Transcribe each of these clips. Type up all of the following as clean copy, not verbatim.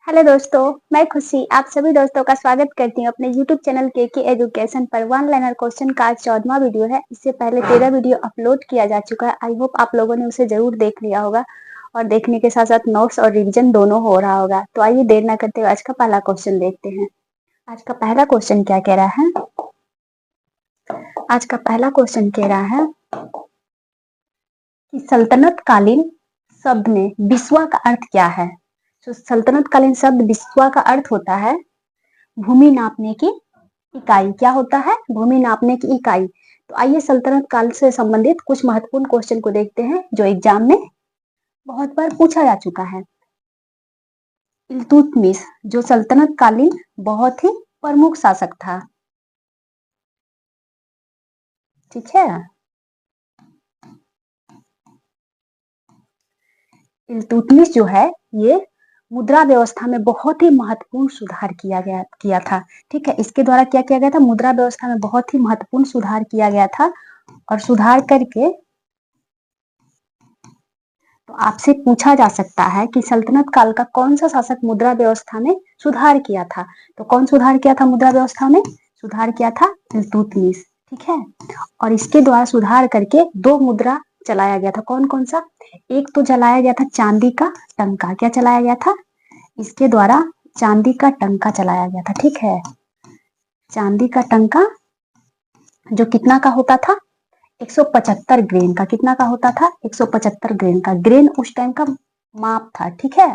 Hello दोस्तों, मैं खुशी आप सभी दोस्तों का स्वागत करती हूँ अपने YouTube चैनल के एजुकेशन पर। वन लाइनर क्वेश्चन का आज 14वां वीडियो है। इससे पहले 13 वीडियो अपलोड किया जा चुका है। आई होप आप लोगों ने उसे जरूर देख लिया होगा और देखने के साथ साथ नोट्स और रिवीजन दोनों हो रहा होगा। तो आइए देर ना करते हुए आज का पहला क्वेश्चन देखते हैं। आज का पहला क्वेश्चन क्या कह रहा है? आज का पहला क्वेश्चन कह रहा है कि सल्तनत कालीन शब्द में बिस्वा का अर्थ क्या है? तो सल्तनत कालीन शब्द बिस्वा का अर्थ होता है भूमि नापने की इकाई। क्या होता है? भूमि नापने की इकाई। तो आइए सल्तनत काल से संबंधित कुछ महत्वपूर्ण क्वेश्चन को देखते हैं जो एग्जाम में बहुत बार पूछा जा चुका है। इल्तुतमिश जो सल्तनत कालीन बहुत ही प्रमुख शासक था, ठीक है। इल्तुतमिश जो है ये मुद्रा व्यवस्था में बहुत ही महत्वपूर्ण सुधार किया था, ठीक है। इसके द्वारा क्या किया गया था? मुद्रा व्यवस्था में बहुत ही महत्वपूर्ण सुधार किया गया था और सुधार करके तो आपसे पूछा जा सकता है कि सल्तनत काल का कौन सा शासक मुद्रा व्यवस्था में सुधार किया था? तो कौन सुधार किया था मुद्रा व्यवस्था में? सुधार किया था इल्तुतमिश, ठीक है। और इसके द्वारा सुधार करके दो मुद्रा चलाया गया था। कौन कौन सा? एक तो चलाया गया था चांदी का टंका। क्या चलाया गया था? इसके द्वारा चांदी का टंका चलाया गया था, ठीक है। चांदी का टंका जो कितना का होता था? 175 ग्रेन का। कितना का होता था? 175 ग्रेन का। ग्रेन उस टाइम का माप था, ठीक है।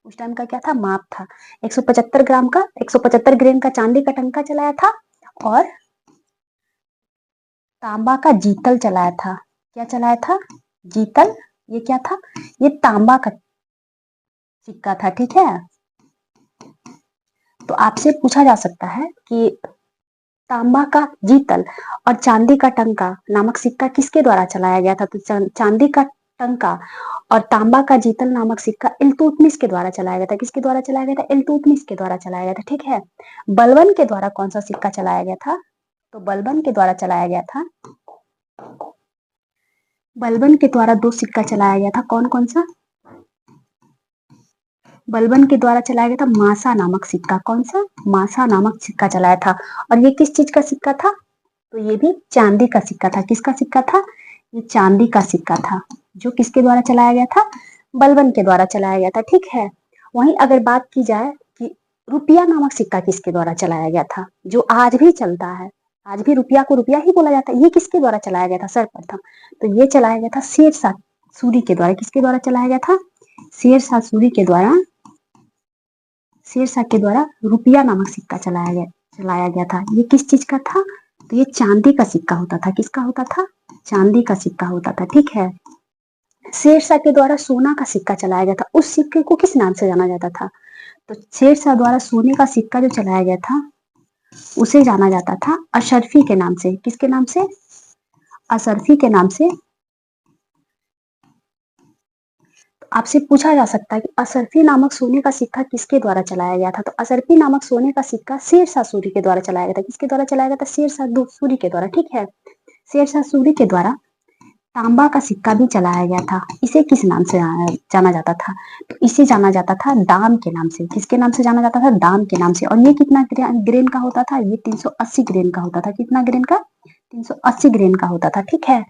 उस टाइम का क्या था? माप था। 175 ग्राम का 175 ग्रेन का चांदी का टंका चलाया था और तांबा का जीतल चलाया था। क्या चलाया था? जीतल। ये क्या था? ये तांबा का सिक्का था, ठीक है। तो आपसे पूछा जा सकता है कि तांबा का जीतल और चांदी का टंका नामक सिक्का किसके द्वारा चलाया गया था? तो चांदी का टंका और तांबा का जीतल नामक सिक्का इल्तुतमिश के द्वारा चलाया गया था। किसके द्वारा चलाया गया था? इल्तुतमिश के द्वारा चलाया गया था, ठीक है। बलबन के द्वारा कौन सा सिक्का चलाया गया था? तो बलबन के द्वारा चलाया गया था, बलबन के द्वारा दो सिक्का चलाया गया था। कौन कौन सा? बलबन के द्वारा चलाया गया था मासा नामक सिक्का। कौन सा? मासा नामक सिक्का चलाया था। और ये किस चीज का सिक्का था? तो ये भी चांदी का सिक्का था। किसका सिक्का था? ये चांदी का सिक्का था जो किसके द्वारा चलाया गया था? बलबन के द्वारा चलाया गया था, ठीक है। वहीं अगर बात की जाए कि रुपया नामक सिक्का किसके द्वारा चलाया गया था, जो आज भी चलता है, आज भी रुपया को रुपया ही बोला जाता है, ये किसके द्वारा चलाया गया था सर्वप्रथम? तो ये चलाया गया था शेरशाह सूरी के द्वारा। किसके द्वारा चलाया गया था? शेरशाह सूरी के द्वारा। शेरशाह के द्वारा रुपया नामक सिक्का चलाया गया था। ये किस चीज का था? तो ये चांदी का सिक्का होता था। किसका होता था? चांदी का सिक्का होता था, ठीक है। शेरशाह के द्वारा सोना का सिक्का चलाया गया था। उस सिक्के को किस नाम से जाना जाता था? तो शेरशाह द्वारा सोने का सिक्का जो चलाया गया था उसे जाना जाता था अशरफी के नाम से। किसके नाम से? अशरफी के नाम से। आपसे पूछा जा सकता है कि असरफी नामक सोने का सिक्का किसके द्वारा चलाया गया था? तो असरफी नामक सोने का सिक्का शेरशाह सूरी के द्वारा चलाया गया था। किसके द्वारा चलाया गया था? शेरशाह सूरी के द्वारा, ठीक है। शेरशाह सूरी के द्वारा तांबा का सिक्का भी चलाया गया था। इसे किस नाम से जाना जाता था? तो इसे जाना जाता था दाम के नाम से। किसके नाम से जाना जाता था? दाम के नाम से। और ये कितना ग्रेन का होता था? ये 380 ग्रेन का होता था। कितना ग्रेन का? 380 ग्रेन का होता था, ठीक है।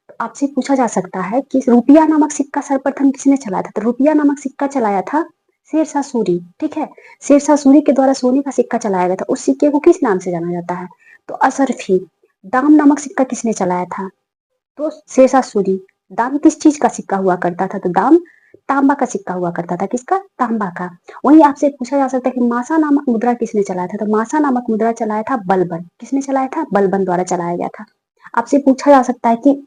तो आपसे पूछा जा सकता है कि रुपया नामक सिक्का सर्वप्रथम किसने चलाया था? तो रुपया नामक सिक्का चलाया था शेरशाह सूरी, ठीक है। शेरशाह सूरी के द्वारा सोने का सिक्का चलाया गया था। उस सिक्के को किस नाम से जाना जाता है? तो असरफी। दाम नामक सिक्का किसने चलाया था? तो शेरशाह सूरी। दाम किस चीज का सिक्का हुआ करता था? तो दाम तांबा का सिक्का हुआ करता था। किसका? तांबा का। वहीं आपसे पूछा जा सकता है कि मासा नामक मुद्रा किसने चलाया था? तो मासा नामक मुद्रा चलाया था बलबन। किसने चलाया था? बलबन द्वारा चलाया गया था। आपसे पूछा जा सकता है कि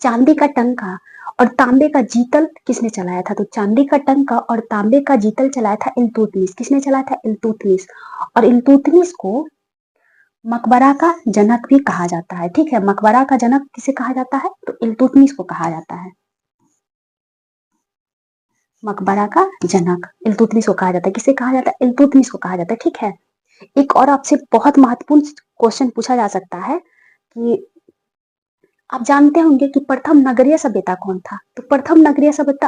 चांदी का टंका और तांबे का जीतल किसने चलाया था? तो चांदी का टंका और तांबे का जीतल चलाया था इल्तुतमिश। किसने चलाया था? इल्तुतमिश। और इल्तुतमिश को मकबरा का जनक भी कहा जाता है, ठीक है। मकबरा का जनक किसे कहा जाता है? तो इल्तुतमिश को कहा जाता है। मकबरा का जनक इल्तुतमिश को कहा जाता है। किसे कहा जाता है? इल्तुतमिश को कहा जाता है, ठीक है। एक और आपसे बहुत महत्वपूर्ण क्वेश्चन पूछा जा सकता है कि आप जानते होंगे कि प्रथम नगरीय सभ्यता कौन था? तो प्रथम नगरीय सभ्यता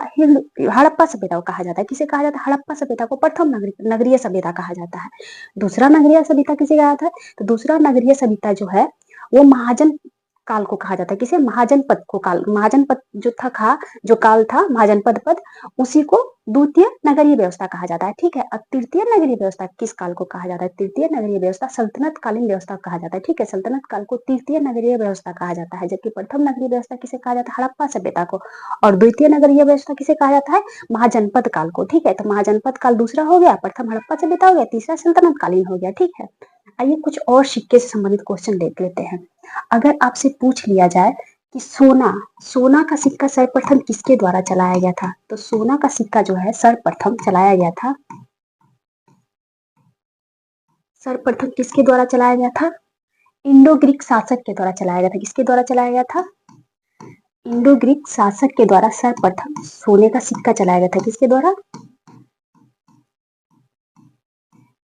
हड़प्पा सभ्यता को कहा जाता है। किसे कहा जाता है? हड़प्पा सभ्यता को प्रथम नगरीय सभ्यता कहा जाता है। दूसरा नगरीय सभ्यता किसे कहा जाता है? तो दूसरा नगरीय सभ्यता जो है वो महाजन काल को कहा जाता है। किसे? महाजनपद को काल, महाजनपद जो था, जो काल था महाजनपद पद, उसी को द्वितीय नगरीय व्यवस्था कहा जाता है। ठीक है। अब तृतीय नगरीय व्यवस्था किस काल को कहा जाता है? तृतीय नगरीय व्यवस्था सल्तनत कालीन व्यवस्था कहा जाता है। ठीक है। सल्तनत काल को तृतीय नगरीय व्यवस्था कहा जाता है, जबकि प्रथम नगरीय व्यवस्था किसे कहा जाता है? हड़प्पा सभ्यता को। और द्वितीय नगरीय व्यवस्था किसे कहा जाता है? महाजनपद काल को। ठीक है। तो महाजनपद काल दूसरा हो गया, प्रथम हड़प्पा सभ्यता हो गया, तीसरा सल्तनत कालीन हो गया। ठीक है। आइए कुछ और सिक्के से संबंधित क्वेश्चन देख लेते हैं। अगर आपसे पूछ लिया जाए कि सोना का सिक्का सर्वप्रथम किसके द्वारा चलाया गया था? तो सोना का सिक्का जो है सर्वप्रथम चलाया गया था, सर्वप्रथम किसके द्वारा चलाया गया था? इंडो ग्रीक शासक के द्वारा चलाया गया था। किसके द्वारा चलाया गया था? इंडो ग्रीक शासक के द्वारा सर्वप्रथम सोने का सिक्का चलाया गया था। किसके द्वारा?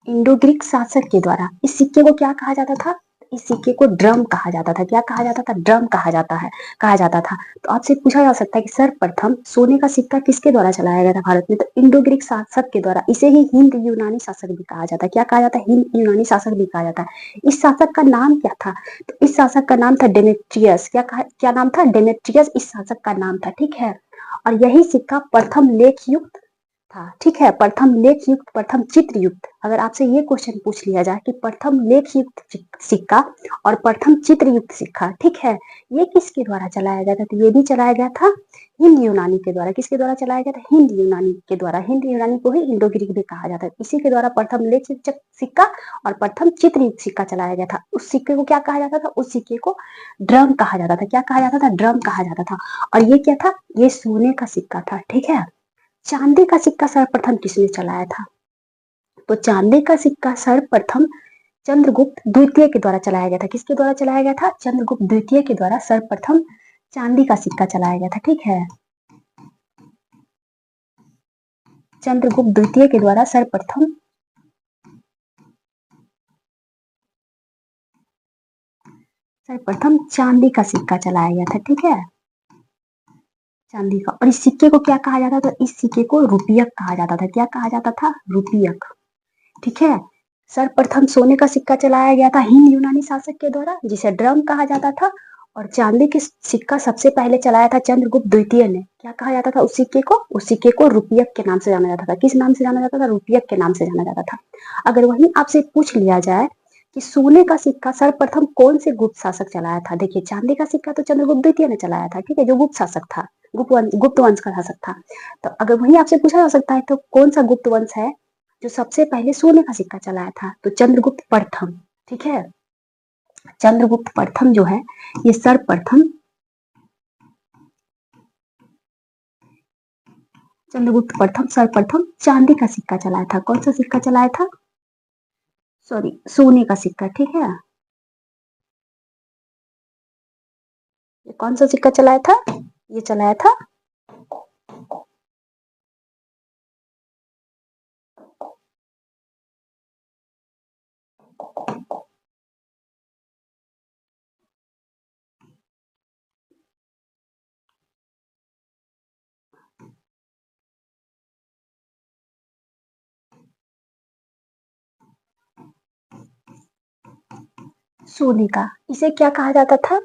इंडो ग्रीक शासक के द्वारा। इस सिक्के को क्या कहा जाता था? इस सिक्के को ड्रम कहा जाता था। क्या कहा जाता था? ड्रम कहा जाता है, कहा जाता था। तो आपसे पूछा जा सकता है कि सर्वप्रथम सोने का सिक्का किसके द्वारा चलाया गया था भारत में? तो इंडो ग्रीक शासक के द्वारा। इसे ही हिंद यूनानी शासक भी कहा जाता है। क्या कहा जाता है? हिंद यूनानी शासक भी कहा जाता है। इस शासक का नाम क्या था? तो इस शासक का नाम था डेमेट्रियस। क्या नाम था? डेमेट्रियस इस शासक का नाम था। ठीक है। और यही सिक्का प्रथम लेख युक्त था। ठीक है। प्रथम लेख युक्त, प्रथम चित्र युक्त। अगर आपसे ये क्वेश्चन पूछ लिया जाए कि प्रथम लेख युक्त सिक्का और प्रथम चित्र युक्त सिक्का, ठीक है, ये किसके द्वारा चलाया गया था? तो ये भी चलाया गया था हिंद यूनानी के द्वारा। किसके द्वारा चलाया गया था? हिंद यूनानी के द्वारा। हिंद यूनानी को ही इंडो ग्रीक भी कहा जाता है। इसी के द्वारा प्रथम लेख युक्त सिक्का और प्रथम चित्र युक्त सिक्का चलाया गया था। उस सिक्के को क्या कहा जाता था? उस सिक्के को ड्रम कहा जाता था। क्या कहा जाता था? ड्रम कहा जाता था। और ये क्या था? ये सोने का सिक्का था। ठीक है। चांदी का सिक्का सर्वप्रथम किसने चलाया था? तो चांदी का सिक्का सर्वप्रथम चंद्रगुप्त द्वितीय के द्वारा चलाया गया था। किसके द्वारा चलाया गया था? चंद्रगुप्त द्वितीय के द्वारा सर्वप्रथम चांदी का सिक्का चलाया गया था। ठीक है। चंद्रगुप्त द्वितीय के द्वारा सर्वप्रथम चांदी का सिक्का चलाया गया था। ठीक है। चांदी का। और इस सिक्के को क्या कहा जाता था? इस सिक्के को रुपयक कहा जाता था। क्या कहा जाता था? रुपयक। ठीक है। सर्वप्रथम सोने का सिक्का चलाया गया था हिंद यूनानी शासक के द्वारा, जिसे ड्रम कहा जाता था। और चांदी के सिक्का सबसे पहले चलाया था चंद्रगुप्त द्वितीय ने। क्या कहा जाता था उस सिक्के को? उस सिक्के को रुपयक के नाम से जाना जाता था। किस नाम से जाना जाता था? रुपयक के नाम से जाना जाता था। अगर वहीं आपसे पूछ लिया जाए कि सोने का सिक्का सर्वप्रथम कौन से गुप्त शासक चलाया था? देखिए, चांदी का सिक्का तो चंद्रगुप्त द्वितीय ने चलाया था। ठीक है। जो गुप्त शासक था, गुप्त वंश का शासक था। तो अगर वहीं आपसे पूछा जा सकता है तो कौन सा गुप्त वंश है जो सबसे पहले सोने का सिक्का चलाया था? तो चंद्रगुप्त प्रथम। ठीक है। चंद्रगुप्त प्रथम जो है ये सर्वप्रथम चंद्रगुप्त प्रथम सर्वप्रथम चांदी का सिक्का चलाया था। कौन सा सिक्का चलाया था? सॉरी, सोने का सिक्का। ठीक है। ये कौन सा सिक्का चलाया था? ये चलाया था सोने का। इसे क्या कहा जाता था?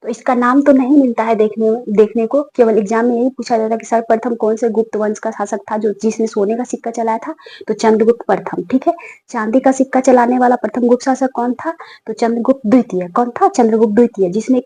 तो इसका नाम तो नहीं मिलता है देखने को। केवल एग्जाम में यही पूछा जाता है कि सर्वप्रथम कौन से गुप्त वंश का शासक था जो जिसने सोने का सिक्का चलाया था? तो चंद्रगुप्त प्रथम। ठीक है। चांदी का सिक्का चलाने वाला प्रथम गुप्त शासक कौन था? तो चंद्रगुप्त द्वितीय। कौन था? चंद्रगुप्त द्वितीय। जिसने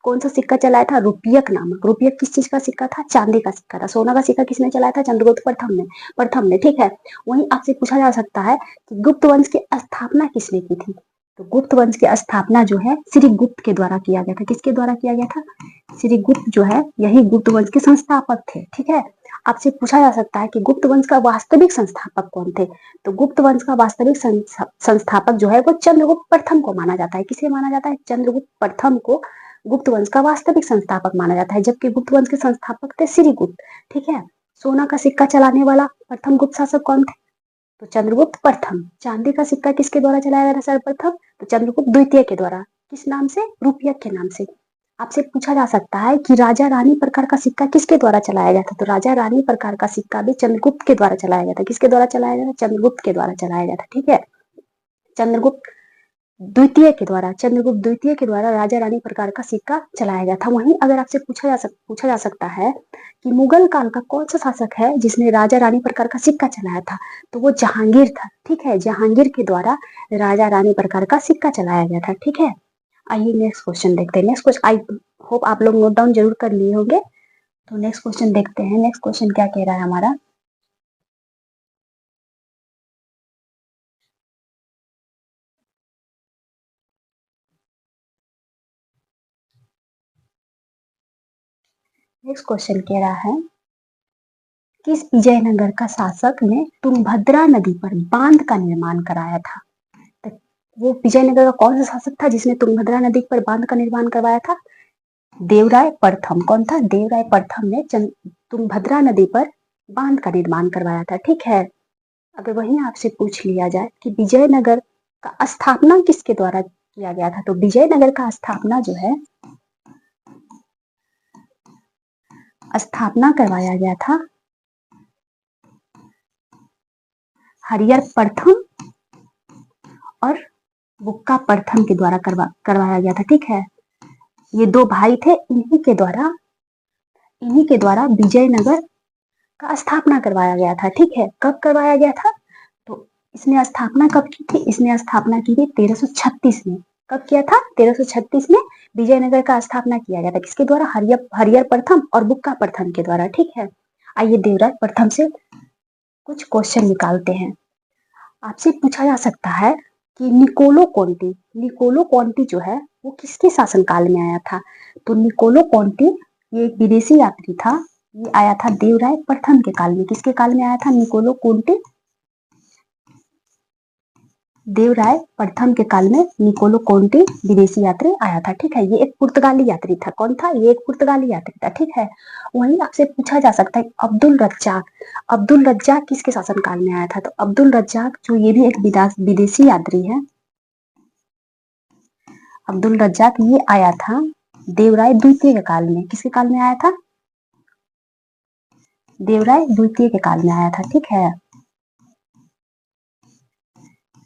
कौन सा सिक्का चलाया था? रुपयक नामक। रुपयक किस चीज का सिक्का था? चांदी का सिक्का था। सोना का सिक्का किसने चलाया था? चंद्रगुप्त प्रथम ने। ठीक है। वहीं आपसे पूछा जा सकता है कि गुप्त वंश की स्थापना किसने की थी? तो गुप्त वंश की स्थापना जो है श्री गुप्त के द्वारा किया गया था। किसके द्वारा किया गया था? श्री गुप्त जो है यही गुप्त वंश के संस्थापक थे। ठीक है। आपसे पूछा जा सकता है कि गुप्त वंश का वास्तविक संस्थापक कौन थे? तो गुप्त वंश का वास्तविक संस्थापक जो है वो चंद्रगुप्त प्रथम को माना जाता है। किसे माना जाता है? चंद्रगुप्त प्रथम को गुप्त वंश का वास्तविक संस्थापक माना जाता है, जबकि गुप्त वंश के संस्थापक थे श्री गुप्त। ठीक है। सोना का सिक्का चलाने वाला प्रथम गुप्त शासक कौन थे? तो चंद्रगुप्त प्रथम। चांदी का सिक्का किसके द्वारा चलाया गया था सर्वप्रथम? तो चंद्रगुप्त द्वितीय के द्वारा। किस नाम से? रुपयक के नाम से। आपसे पूछा जा सकता है कि राजा रानी प्रकार का सिक्का किसके द्वारा चलाया गया था? तो राजा रानी प्रकार का सिक्का भी चंद्रगुप्त के द्वारा चलाया गया था। किसके द्वारा चलाया गया था? चंद्रगुप्त के द्वारा चलाया गया था। ठीक है, चंद्रगुप्त चंद्रगुप्त द्वितीय के द्वारा राजा रानी प्रकार का सिक्का चलाया गया था। वहीं अगर आपसे पूछा जा सकता है कि मुगल काल का कौन सा शासक है जिसने राजा रानी प्रकार का सिक्का चलाया था? तो वो जहांगीर था। ठीक है, जहांगीर के द्वारा राजा रानी प्रकार का सिक्का चलाया गया था। ठीक है, आइए नेक्स्ट क्वेश्चन देखते हैं। नेक्स्ट क्वेश्चन, आई होप आप लोग नोट डाउन जरूर कर लिए होंगे। तो नेक्स्ट क्वेश्चन देखते हैं। नेक्स्ट क्वेश्चन क्या कह रहा है हमारा? नेक्स्ट क्वेश्चन कह रहा है किस विजयनगर का शासक ने तुंगभद्रा नदी पर बांध का निर्माण कराया था? तो वो विजयनगर का कौन सा शासक था जिसने तुंगभद्रा नदी पर बांध का निर्माण करवाया था? देवराय प्रथम। कौन था? देवराय प्रथम ने तुंगभद्रा नदी पर बांध का निर्माण करवाया था। ठीक है, अगर वहीं आपसे पूछ लिया जाए कि विजयनगर का स्थापना किसके द्वारा किया गया था? तो विजयनगर का स्थापना जो है स्थापना करवाया गया था हरियर प्रथम और बुक्का प्रथम के द्वारा करवाया गया था। ठीक है, ये दो भाई थे, इन्हीं के द्वारा विजयनगर का स्थापना करवाया गया था। ठीक है, कब करवाया गया था? तो इसने स्थापना कब की थी? इसने स्थापना की थी 1336 में। कब किया था? 1336 में विजयनगर का स्थापना किया गया था। किसके द्वारा? हरियर प्रथम और बुक्का प्रथम के द्वारा। ठीक है, आइए देवराय प्रथम से कुछ क्वेश्चन निकालते हैं। आपसे पूछा जा सकता है कि निकोलो कॉन्टी जो है वो किसके शासनकाल में आया था? तो निकोलो कॉन्टी ये एक विदेशी यात्री था। ये आया था देवराय प्रथम के काल में। किसके काल में आया था निकोलो कॉन्टी? देवराय प्रथम के काल में निकोलो कॉन्टी विदेशी यात्री आया था। ठीक है, ये एक पुर्तगाली यात्री था। कौन था? ये एक पुर्तगाली यात्री था। ठीक है, वहीं आपसे पूछा जा सकता है अब्दुल रज्जाक किसके शासन काल में आया था? तो अब्दुल रज्जाक जो ये भी एक विदेशी यात्री है। अब्दुल रज्जाक ये आया था देवराय द्वितीय के काल में। किसके काल में आया था? देवराय द्वितीय के काल में आया था। ठीक है,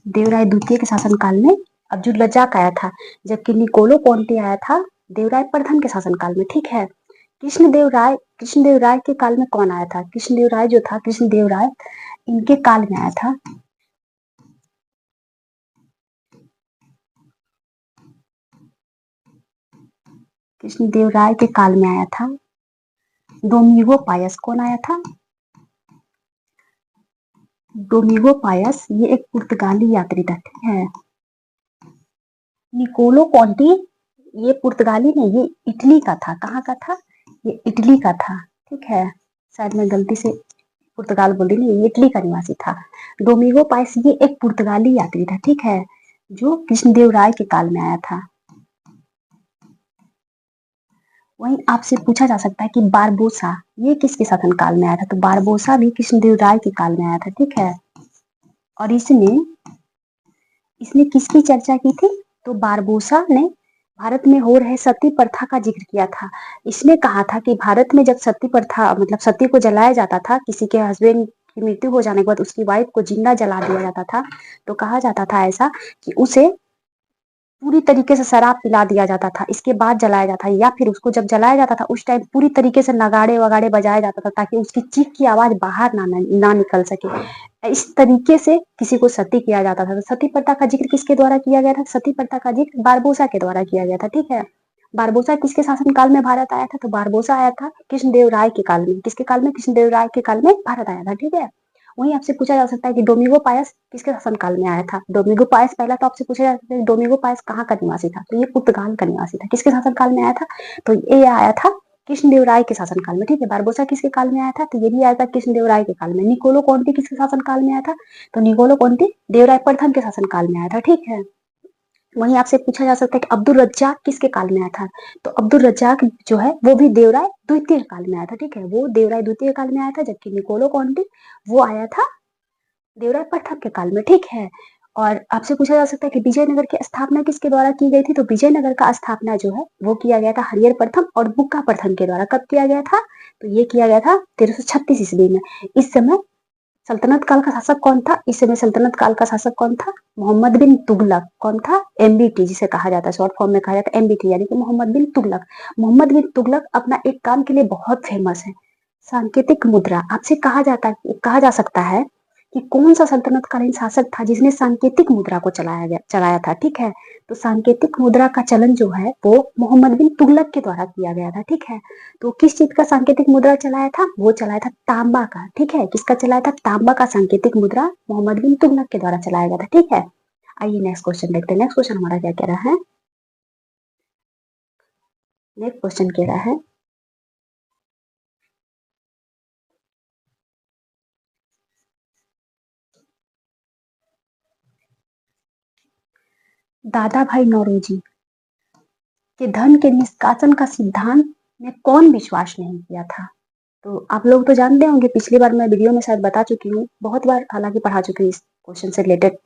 देवराय द्वितीय के शासन काल में अब्दुल रज्जाक आया था, जबकि निकोलो कॉन्टी आया था देवराय प्रथम के शासन काल में। ठीक है, कृष्णदेव राय के काल में कौन आया था? कृष्णदेव राय इनके काल में आया था। कृष्णदेव राय के काल में आया था डोमिगो पायस। कौन आया था? डोमिगो पायस ये एक पुर्तगाली यात्री था। ठीक है, निकोलो कॉन्टी ये पुर्तगाली नहीं, ये इटली का था। कहाँ का था? ये इटली का था। ठीक है, शायद मैं गलती से पुर्तगाल बोल रही, नहीं, ये इटली का निवासी था। डोमिगो पायस ये एक पुर्तगाली यात्री था। ठीक है, जो कृष्णदेव राय के काल में आया था। वहीं आपसे पूछा जा सकता है कि बारबोसा ये किसके शासन काल में आया था? तो बारबोसा भी कृष्णदेव राय के काल में आया था। ठीक है, और इसने इसने किसकी चर्चा की थी? तो बारबोसा ने भारत में हो रहे सती प्रथा का जिक्र किया था। इसने कहा था कि भारत में जब सती प्रथा मतलब सती को जलाया जाता था, किसी के हस्बैंड की मृत्यु हो जाने के बाद उसकी वाइफ को जिंदा जला दिया जाता था, तो कहा जाता था ऐसा कि उसे पूरी तरीके से शराब पिला दिया जाता था, इसके बाद जलाया जाता था, या फिर उसको जब जलाया जाता था उस टाइम पूरी तरीके से नगाड़े वगाड़े बजाया जाता था ताकि उसकी चीख की आवाज बाहर ना निकल सके। इस तरीके से किसी को सती किया जाता था। तो सती प्रथा का जिक्र किसके द्वारा किया गया था? सती प्रथा का जिक्र बारबोसा के द्वारा किया गया था। ठीक है, बारबोसा किसके शासन काल में भारत आया था? तो बारबोसा आया था कृष्णदेव राय के काल में। किसके काल में? कृष्णदेव राय के काल में भारत आया था। ठीक है, वहीं आपसे पूछा जा सकता है कि डोमिगो पायस किसके शासन काल में आया था? डोमिगो पायस पहला तो आपसे पूछा जा सकता है डोमिगो पायस कहाँ का निवासी था? तो ये पुर्तगाल का निवासी था। किसके शासन काल में आया था? तो ये आया था कृष्णदेव राय के शासन काल में। ठीक है, बारबोसा किसके काल में आया था? तो ये भी आया था कृष्णदेव राय के काल में। निकोलो कॉन्टी किसके शासन काल में आया था? तो निकोलो कॉन्टी देवराय प्रथम के शासन काल में आया था। ठीक है, वहीं आपसे पूछा जा सकता है कि अब्दुल रज्जाक किसके काल में आया था? तो अब्दुल रज्जाक जो है वो भी देवराय द्वितीय काल में आया था। ठीक है, वो देवराय द्वितीय काल में आया था, जबकि निकोलो कॉन्टी वो आया था देवराय प्रथम के काल में। ठीक है, और आपसे पूछा जा सकता है कि विजयनगर की स्थापना किसके द्वारा की गई थी? तो विजयनगर का स्थापना जो है वो किया गया था हरिहर प्रथम और बुक्का प्रथम के द्वारा। कब किया गया था? तो ये किया गया था 1336 ईस्वी में। इस समय सल्तनत काल का शासक कौन था? इस समय सल्तनत काल का शासक कौन था? मोहम्मद बिन तुगलक। कौन था? एमबीटी जिसे कहा जाता है, शॉर्ट फॉर्म में कहा जाता है एमबीटी, यानी कि मोहम्मद बिन तुगलक। मोहम्मद बिन तुगलक अपना एक काम के लिए बहुत फेमस है, सांकेतिक मुद्रा। आपसे कहा जा सकता है कि कौन सा सल्तनत कालीन शासक था जिसने सांकेतिक मुद्रा को चलाया था, ठीक है? तो सांकेतिक मुद्रा का चलन जो है वो मोहम्मद बिन तुगलक के द्वारा किया गया था, ठीक है? तो किस चीज का सांकेतिक मुद्रा चलाया था? वो चलाया था तांबा का, ठीक है? किसका चलाया था? तांबा का सांकेतिक मुद्रा मोहम्मद बिन तुगलक के द्वारा चलाया गया था, ठीक है? आइए नेक्स्ट क्वेश्चन देखते हैं। नेक्स्ट क्वेश्चन हमारा क्या कह रहा है? नेक्स्ट क्वेश्चन कह रहा है, दादा भाई नौरोजी कि धन के निष्कासन का सिद्धांत में कौन विश्वास नहीं किया था? तो आप लोग तो जानते होंगे, पिछली बार मैं वीडियो में शायद बता चुकी हूँ, बहुत बार हालांकि पढ़ा चुकी हूँ इस क्वेश्चन से रिलेटेड।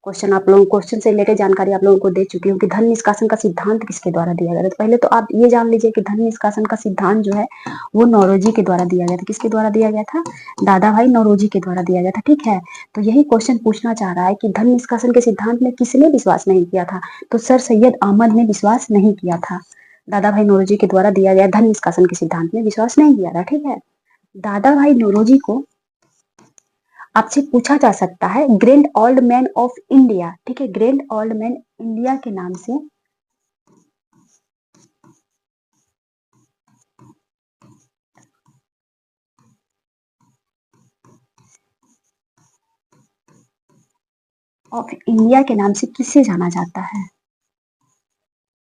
क्वेश्चन से रिलेटेड जानकारी आप लोगों को दे चुकी हूँ कि धन निष्कासन का सिद्धांत किसके द्वारा दिया गया था। तो पहले तो आप ये जान लीजिए कि धन निष्कासन का सिद्धांत जो है वो नौरोजी के द्वारा दिया गया था। किसके द्वारा दिया गया था? दादा भाई नौरोजी के द्वारा दिया गया था, ठीक है? तो यही क्वेश्चन पूछना चाह रहा है कि धन निष्कासन के सिद्धांत में किसने विश्वास नहीं किया था? तो सर सैयद अहमद ने विश्वास नहीं किया था। दादा भाई नौरोजी के द्वारा दिया गया धन निष्कासन के सिद्धांत में विश्वास नहीं किया था, ठीक है? दादा भाई नौरोजी को आपसे पूछा जा सकता है grand old man of India, ठीक है? ग्रैंड ओल्ड मैन इंडिया के नाम से ऑफ इंडिया के नाम से किसे जाना जाता है?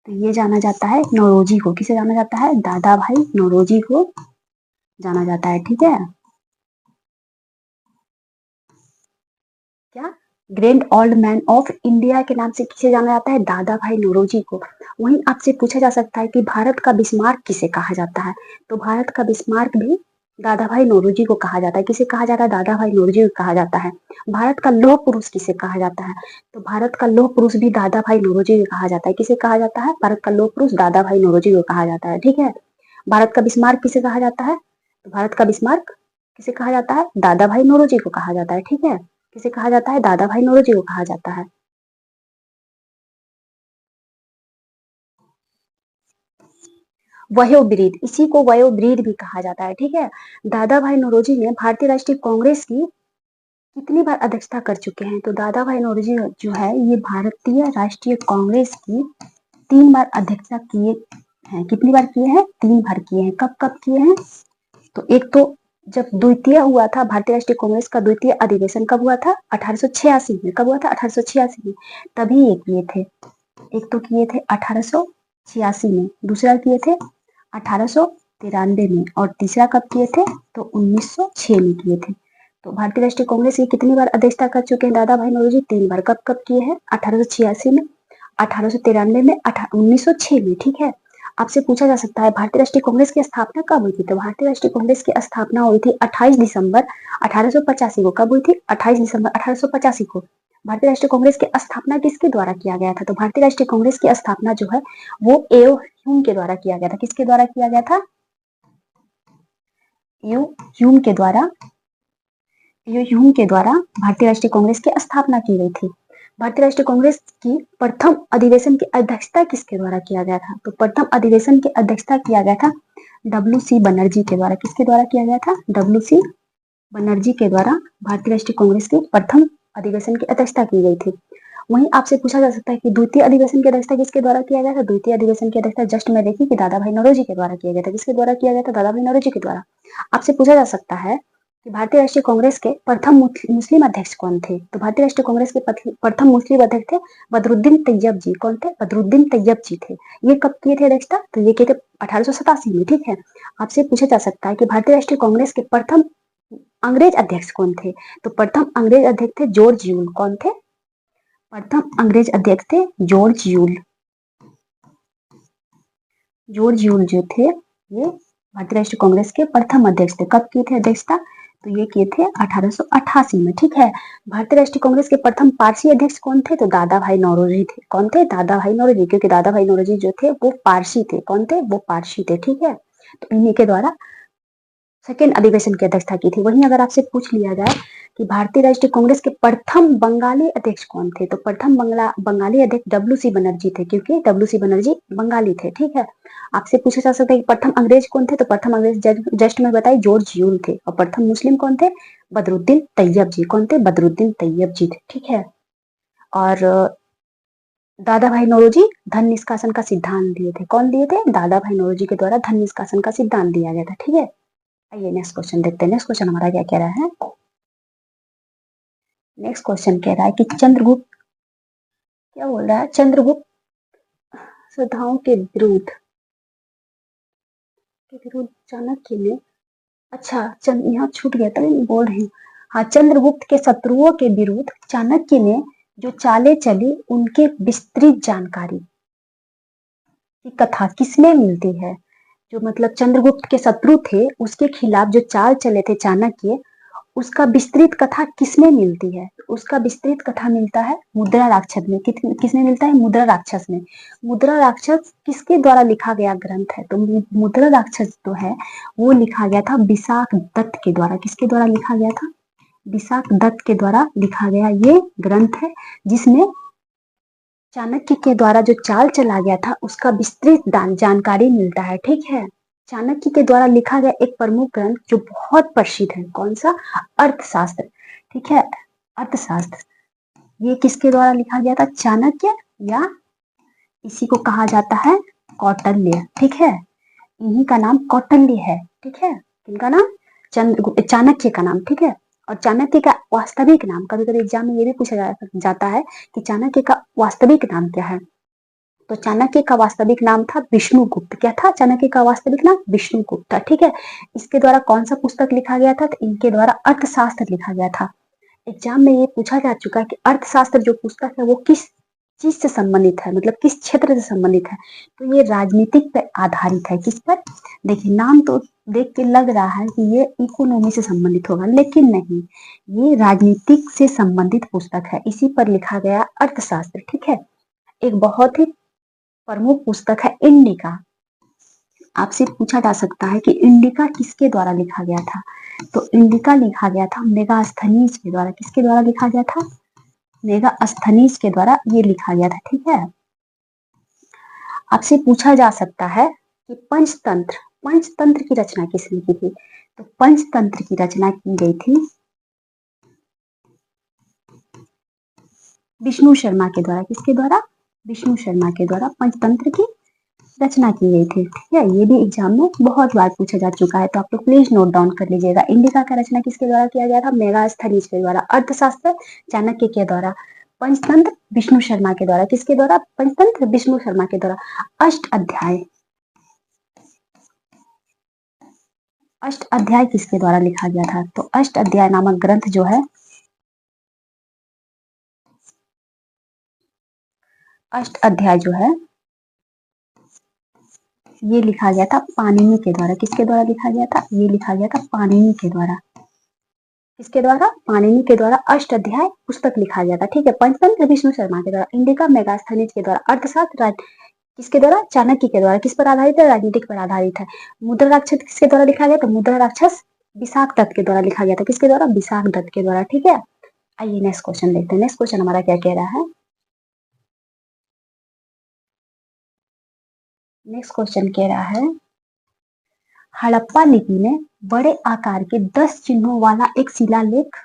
तो ये जाना जाता है नौरोजी को। किसे जाना जाता है? दादा भाई नौरोजी को जाना जाता है, ठीक है? क्या? Grand old man of India के नाम से किसे जाना जाता है? दादा भाई नौरोजी को। वहीं आपसे पूछा जा सकता है कि भारत का बिस्मार्क किसे कहा जाता है? तो भारत का बिस्मार्क भी दादा भाई नौरोजी को कहा जाता है। किसे कहा जाता है? दादा भाई नौरोजी को कहा जाता है। भारत का लौह पुरुष किसे कहा जाता है? तो भारत का लौह पुरुष भी दादा भाई नौरोजी को कहा जाता है। किसे कहा जाता है? भारत का लौह पुरुष दादा भाई नौरोजी को कहा जाता है, ठीक है? भारत का बिस्मार्क किसे कहा जाता है? तो भारत का बिस्मार्क किसे कहा जाता है? दादा भाई नौरोजी को कहा जाता है, ठीक है? किसे कहा जाता है? दादा भाई नौरोजी को कहा जाता है। वयोवृद्ध, इसी को वयोवृद्ध भी कहा जाता है, ठीक है? दादा भाई नौरोजी ने भारतीय राष्ट्रीय कांग्रेस की कितनी बार अध्यक्षता कर चुके हैं? तो दादा भाई नौरोजी जो है ये भारतीय राष्ट्रीय कांग्रेस की 3 बार अध्यक्षता किए हैं। कितनी बार किए हैं? 3 बार किए हैं। कब कब किए हैं? तो एक तो जब द्वितीय हुआ था भारतीय राष्ट्रीय कांग्रेस का द्वितीय अधिवेशन, कब हुआ था? 1886 में। कब हुआ था? 1886 में। तभी ये किए थे। एक तो किए थे 1886 में, दूसरा किए थे 1893 में, और तीसरा कब किए थे? तो 1906 में किए थे। तो भारतीय राष्ट्रीय कांग्रेस की कितनी बार अध्यक्षता कर चुके हैं दादा भाई नौरोजी? 3 बार। कब कब किए हैं? 1886 में, 1893 में, 1906 में, ठीक है? आपसे पूछा जा सकता है भारतीय राष्ट्रीय कांग्रेस की स्थापना कब हुई थी? तो भारतीय राष्ट्रीय कांग्रेस की स्थापना हुई थी 28 दिसंबर 1885 को। कब हुई थी? 28 दिसंबर 1885 को। भारतीय राष्ट्रीय कांग्रेस की स्थापना किसके द्वारा किया गया था? तो भारतीय राष्ट्रीय कांग्रेस की स्थापना जो है वो एओ ह्यूम के द्वारा किया गया था। किसके द्वारा किया गया था? एओ ह्यूम के द्वारा, एओ ह्यूम के द्वारा भारतीय राष्ट्रीय कांग्रेस की स्थापना की गई थी। भारतीय राष्ट्रीय कांग्रेस की प्रथम अधिवेशन की अध्यक्षता किसके द्वारा किया गया था? तो प्रथम अधिवेशन की अध्यक्षता किया गया था डब्ल्यू सी बनर्जी के द्वारा। किसके द्वारा किया गया था? डब्ल्यू सी बनर्जी के द्वारा भारतीय राष्ट्रीय कांग्रेस के प्रथम अधिवेशन की अध्यक्षता की गई थी। वहीं आपसे पूछा जा सकता है कि द्वितीय अधिवेशन की अध्यक्षता किसके द्वारा किया गया था? द्वितीय अधिवेशन की अध्यक्षता जस्ट में देखी कि दादा भाई नौरोजी के द्वारा किया गया था। किसके द्वारा किया गया था? दादा भाई नौरोजी के द्वारा। आपसे पूछा जा सकता है कि भारतीय राष्ट्रीय कांग्रेस के प्रथम मुस्लिम अध्यक्ष कौन थे? तो भारतीय राष्ट्रीय कांग्रेस के प्रथम मुस्लिम अध्यक्ष थे बदरुद्दीन तैयब जी। कौन थे? बदरुद्दीन तैयब जी थे। ये कब किए थे अध्यक्षता? तो ये किए थे 1887 में, ठीक है? आपसे पूछा जा सकता है कि भारतीय राष्ट्रीय कांग्रेस के प्रथम अंग्रेज अध्यक्ष कौन थे? तो प्रथम अंग्रेज अध्यक्ष थे जॉर्ज यूल। कौन थे? प्रथम अंग्रेज अध्यक्ष थे जॉर्ज यूल। जॉर्ज यूल जो थे ये भारतीय राष्ट्रीय कांग्रेस के प्रथम अध्यक्ष थे। कब किए थे अध्यक्षता? तो ये किए थे 1888 में, ठीक है। भारतीय राष्ट्रीय कांग्रेस के प्रथम पारसी अध्यक्ष कौन थे? तो दादा भाई नौरोजी थे। कौन थे? दादा भाई नौरोजी, क्योंकि दादा भाई नौरोजी जो थे वो पारसी थे। कौन थे? वो पारसी थे, ठीक है। तो इन्हीं के द्वारा सेकेंड अधिवेशन की अध्यक्षता की थी। वहीं अगर आपसे पूछ लिया जाए कि भारतीय राष्ट्रीय कांग्रेस के प्रथम बंगाली अध्यक्ष कौन थे? तो प्रथम बंगाली अध्यक्ष डब्ल्यू.सी. बनर्जी थे, क्योंकि डब्ल्यू.सी. बनर्जी बंगाली थे, ठीक है। आपसे पूछा जा सकता है कि प्रथम अंग्रेज कौन थे? तो प्रथम अंग्रेज जस्ट में बताई जॉर्ज यूल थे। और प्रथम मुस्लिम कौन थे? बदरुद्दीन तैयब जी। कौन थे? बदरुद्दीन तैयब जी थे, ठीक है। और दादा भाई नौरोजी धन निष्कासन का सिद्धांत दिए थे। कौन दिए थे? दादा भाई नौरोजी के द्वारा धन निष्कासन का सिद्धांत दिया गया था, ठीक है। आइए नेक्स्ट क्वेश्चन देखते हैं। नेक्स्ट क्वेश्चन हमारा क्या कह रहा है? नेक्स्ट क्वेश्चन कह रहा है कि चंद्रगुप्त क्या बोल रहा है? चंद्रगुप्त सुधाओं के विरुद्ध चाणक्य ने, अच्छा यहाँ छूट गया था, मैं बोल रही हूँ। हाँ, चंद्रगुप्त के शत्रुओं के विरुद्ध चाणक्य ने जो चालें चली उनके विस्तृत जानकारी की कथा किसमें मिलती है? जो मतलब चंद्रगुप्त के शत्रु थे उसके खिलाफ जो चाल चले थे चाणक्य, उसका विस्तृत कथा किसमें मिलती है? उसका विस्तृत कथा मिलता है मुद्रा राक्षस में। किसमें मिलता है? मुद्रा राक्षस में। मुद्रा राक्षस किसके द्वारा लिखा गया ग्रंथ है? तो मुद्रा राक्षस जो है वो लिखा गया था विशाख दत्त के द्वारा। किसके द्वारा लिखा गया था? विशाख दत्त के द्वारा लिखा गया ये ग्रंथ है, जिसमें चाणक्य के द्वारा जो चाल चला गया था उसका विस्तृत जानकारी मिलता है, ठीक है। चाणक्य के द्वारा लिखा गया एक प्रमुख ग्रंथ जो बहुत प्रसिद्ध है, कौन सा? अर्थशास्त्र, ठीक है। अर्थशास्त्र ये किसके द्वारा लिखा गया था? चाणक्य, या इसी को कहा जाता है कौटिल्य, ठीक है। इन्हीं का नाम कौटिल्य है, ठीक है। इनका नाम चाणक्य का नाम, ठीक है। और चाणक्य का वास्तविक नाम, कभी कभी एग्जाम में ये भी पूछा जाता है कि चाणक्य का वास्तविक नाम क्या है? तो चाणक्य का वास्तविक नाम था विष्णुगुप्त। क्या था? चाणक्य का वास्तविक नाम विष्णुगुप्त था, ठीक है। इसके द्वारा कौन सा पुस्तक लिखा गया था? तो इनके द्वारा अर्थशास्त्र लिखा गया था। एग्जाम में ये पूछा जा चुका है कि अर्थशास्त्र जो पुस्तक है वो किस चीज से संबंधित है, मतलब किस क्षेत्र से संबंधित है? तो ये राजनीतिक पर आधारित है। किस पर? देखिए नाम तो देख के लग रहा है कि ये इकोनॉमी से संबंधित होगा, लेकिन नहीं, ये राजनीतिक से संबंधित पुस्तक है। इसी पर लिखा गया अर्थशास्त्र, ठीक है। एक बहुत ही प्रमुख पुस्तक है इंडिका। आपसे पूछा जा सकता है कि इंडिका किसके द्वारा लिखा गया था? तो इंडिका लिखा गया था मेगास्थनीज के द्वारा। किसके द्वारा लिखा गया था? मेगास्थनीज के द्वारा ये लिखा गया था, ठीक है। आपसे पूछा जा सकता है कि पंचतंत्र की रचना किसने की थी? तो पंचतंत्र की रचना की गई थी विष्णु शर्मा के द्वारा। किसके द्वारा? विष्णु शर्मा के द्वारा पंचतंत्र की रचना की गई थी, ठीक है। ये भी एग्जाम में बहुत बार पूछा जा चुका है, तो आप लोग प्लीज नोट डाउन कर लीजिएगा। इंडिका का रचना किसके द्वारा किया गया था? मेगास्थनीज के द्वारा। अर्थशास्त्र चाणक्य के द्वारा। पंचतंत्र विष्णु शर्मा के द्वारा। किसके द्वारा? पंचतंत्र विष्णु शर्मा के द्वारा। अष्ट अध्याय किसके द्वारा लिखा गया था? तो अष्ट अध्याय नामक ग्रंथ जो है, अष्ट अध्याय जो है ये लिखा गया था पाणिनि के द्वारा। किसके द्वारा लिखा गया था? ये लिखा गया था पाणिनि के द्वारा। किसके द्वारा? पाणिनि के द्वारा अष्ट अध्याय पुस्तक लिखा गया था, ठीक है। पंचतंत्र विष्णु शर्मा के द्वारा। इंडिका मेगास्थनीज के द्वारा। अर्थशास्त्र किसके द्वारा? चाणक्य के द्वारा। किस पर आधारित है? राजनीतिक पर आधारित है। मुद्रा राक्षस किसके द्वारा लिखा गया? तो मुद्रा राक्षस विशाख दत्त के द्वारा लिखा गया था। किसके द्वारा? विशाख दत्त के द्वारा, ठीक है। आइए नेक्स्ट क्वेश्चन देखते हैं। नेक्स्ट क्वेश्चन हमारा क्या कह रहा है? नेक्स्ट क्वेश्चन कह रहा है हड़प्पा लिपि में बड़े आकार के 10 चिन्हों वाला एक शिलालेख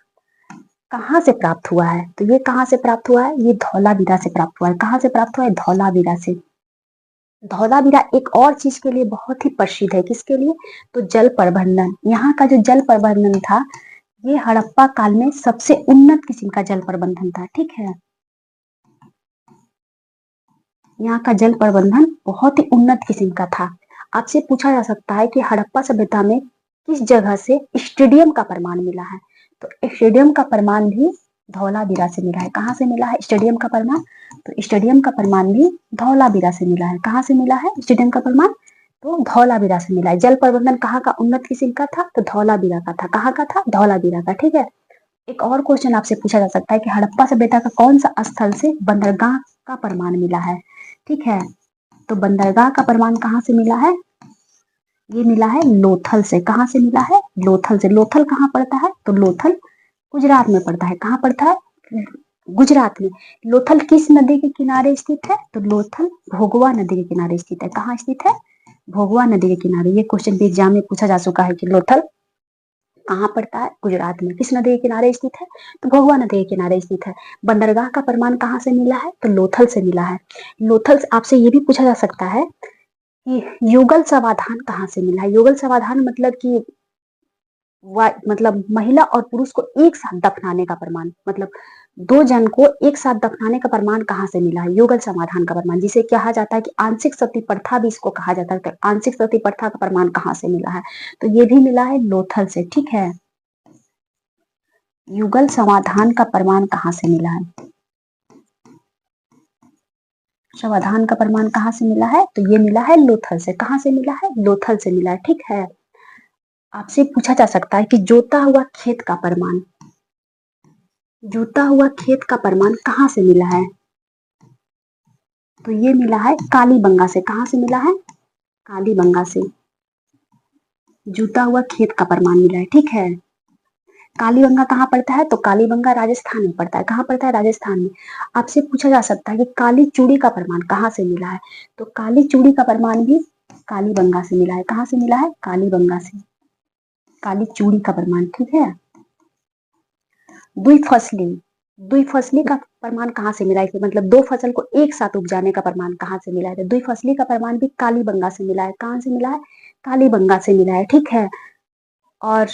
कहाँ से प्राप्त हुआ है? तो ये कहाँ से प्राप्त हुआ है? ये धौलावीरा से प्राप्त हुआ है। कहाँ से प्राप्त हुआ है? धौलावीरा से। धौलावीरा एक और चीज के लिए बहुत ही प्रसिद्ध है। किसके लिए? तो जल प्रबंधन। यहाँ का जो जल प्रबंधन था ये हड़प्पा काल में सबसे उन्नत किस्म का जल प्रबंधन था, ठीक है। यहाँ का जल प्रबंधन बहुत ही उन्नत किस्म का था। आपसे पूछा जा सकता है कि हड़प्पा सभ्यता में किस जगह से स्टेडियम का प्रमाण मिला है? तो स्टेडियम का प्रमाण भी धौलावीरा से मिला है। कहाँ से मिला है स्टेडियम का प्रमाण? तो स्टेडियम का प्रमाण भी धौलावीरा से मिला है। कहाँ से मिला है स्टेडियम का प्रमाण? तो धौलावीरा से मिला है। जल प्रबंधन कहाँ का उन्नत किस्म का था? तो धौलावीरा का था। कहाँ का था? धौलावीरा का। ठीक है। एक और क्वेश्चन आपसे पूछा जा सकता है कि हड़प्पा सभ्यता का कौन सा स्थल से बंदरगाह का प्रमाण मिला है? ठीक है, तो बंदरगाह का प्रमाण कहाँ से मिला है? ये मिला है लोथल से। कहाँ से मिला है? लोथल से। लोथल कहाँ पड़ता है? तो लोथल गुजरात में पड़ता है। कहाँ पड़ता है? गुजरात में। लोथल किस नदी के किनारे स्थित है? तो लोथल भोगवा नदी के किनारे स्थित है। कहाँ स्थित है? भोगवा नदी के किनारे। ये क्वेश्चन भी एग्जाम में पूछा जा चुका है कि लोथल कहाँ पड़ता है? गुजरात में। किस नदी के किनारे स्थित है? तो भोगवा नदी के किनारे स्थित है। बंदरगाह का प्रमाण कहाँ से मिला है? तो लोथल से मिला है। लोथल से आपसे ये भी पूछा जा सकता है कि युगल समाधान कहाँ से मिला है? युगल समाधान मतलब कि मतलब महिला और पुरुष को एक साथ दफनाने का प्रमाण, मतलब दो जन को एक साथ दफनाने का प्रमाण कहाँ से मिला है? युगल समाधान का प्रमाण, जिसे कहा जाता है कि आंशिक सती प्रथा भी इसको कहा जाता है। तो आंशिक सती प्रथा का प्रमाण कहाँ से मिला है? तो ये भी मिला है लोथल से। ठीक है, युगल समाधान का प्रमाण कहाँ से मिला है? समाधान का प्रमाण कहाँ से मिला है? तो ये मिला है लोथल से। कहाँ से मिला है? लोथल से मिला है। ठीक है, आपसे पूछा जा सकता है कि जोता हुआ खेत का प्रमाण, जोता हुआ खेत का प्रमाण कहाँ से मिला है? तो ये मिला है कालीबंगा से। कहाँ से मिला है? कालीबंगा से जुता हुआ खेत का प्रमाण मिला है। ठीक है, कालीबंगा कहाँ पड़ता है? तो कालीबंगा राजस्थान में पड़ता है। कहाँ पड़ता है? राजस्थान में। आपसे पूछा जा सकता है कि काली चूड़ी का प्रमाण कहाँ से मिला है? तो काली चूड़ी का प्रमाण भी कालीबंगा से मिला है। कहाँ से मिला है? कालीबंगा से। काली चूड़ी का प्रमाण। ठीक है, द्विफसली, द्विफसली का प्रमाण कहाँ से मिला है? मतलब दो फसल को एक साथ उपजाने का प्रमाण कहाँ से मिला है? तो द्विफसली का प्रमाण भी कालीबंगा से मिला है। कहाँ से मिला है? कालीबंगा से मिला है। ठीक है, और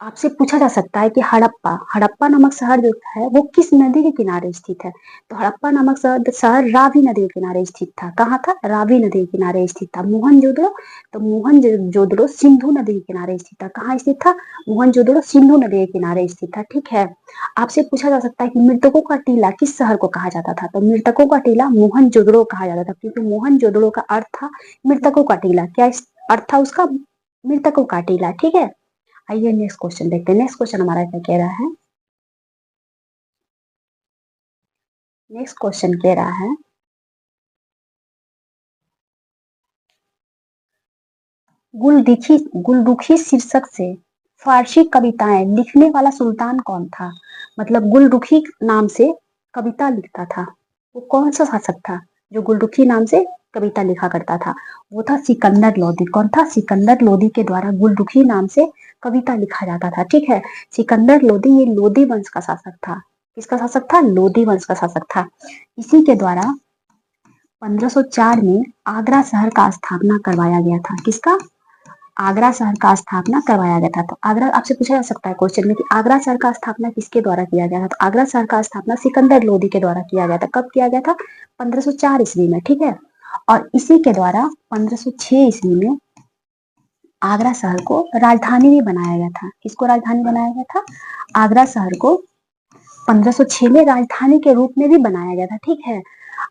आपसे पूछा जा सकता है कि हड़प्पा, हड़प्पा नामक शहर जो है वो किस नदी के किनारे स्थित है? तो हड़प्पा नामक शहर रावी नदी के किनारे स्थित था। कहाँ था? रावी नदी के किनारे स्थित था। मोहनजोदड़ो, तो मोहनजोदड़ो सिंधु नदी के किनारे स्थित था। कहाँ स्थित था? मोहनजोदड़ो सिंधु नदी के किनारे स्थित था। ठीक है, आपसे पूछा जा सकता है कि मृतकों का टीला किस शहर को कहा जाता था? तो मृतकों का टीला मोहनजोदड़ो कहा जाता था, क्योंकि मोहनजोदड़ो का अर्थ था मृतकों का टीला। क्या अर्थ था उसका? मृतकों का टीला। ठीक है, आइए नेक्स्ट क्वेश्चन देखते हैं। नेक्स्ट क्वेश्चन हमारा क्या कह रहा है? नेक्स्ट क्वेश्चन कह रहा है गुलरुखी शीर्षक से फारसी कविताएं लिखने वाला सुल्तान कौन था? मतलब गुलरुखी नाम से कविता लिखता था, वो कौन सा शासक था जो गुलरुखी नाम से कविता लिखा करता था? वो था सिकंदर लोदी। कौन था? सिकंदर लोदी के द्वारा गुलरुखी नाम से कविता लिखा जाता था। ठीक है, सिकंदर लोदी, ये लोदी वंश का शासक था। किसका शासक था? लोदी वंश का शासक था। इसी के द्वारा 1504 में आगरा शहर का स्थापना करवाया गया था। किसका? आगरा शहर का स्थापना करवाया गया था। तो आगरा, आपसे पूछा जा सकता है क्वेश्चन में कि आगरा शहर का स्थापना किसके द्वारा किया गया था? तो आगरा शहर का स्थापना सिकंदर लोदी के द्वारा किया गया था। कब किया गया था? 1504 ईस्वी में। ठीक है, और इसी के द्वारा 1506 ईस्वी में आगरा शहर को राजधानी भी बनाया गया था। किसको राजधानी बनाया गया था? आगरा शहर को 1506 में राजधानी के रूप में भी बनाया गया था। ठीक है,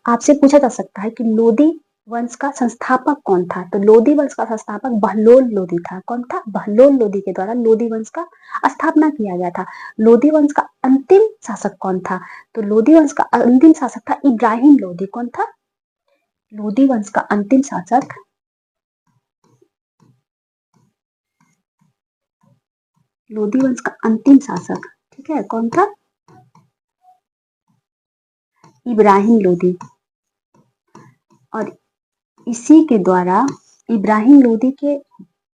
आपसे पूछा जा सकता है कि लोदी वंश का संस्थापक कौन था? तो लोदी वंश का संस्थापक बहलोल लोदी था। कौन था? बहलोल लोदी के द्वारा लोदी वंश का स्थापना किया गया था। लोदी वंश का अंतिम शासक कौन था? तो लोदी वंश का अंतिम शासक था इब्राहिम लोदी। कौन था? लोदी वंश का अंतिम शासक लोदी वंश का अंतिम शासक, ठीक है, कौन था? इब्राहिम लोदी। और इसी के द्वारा इब्राहिम लोदी के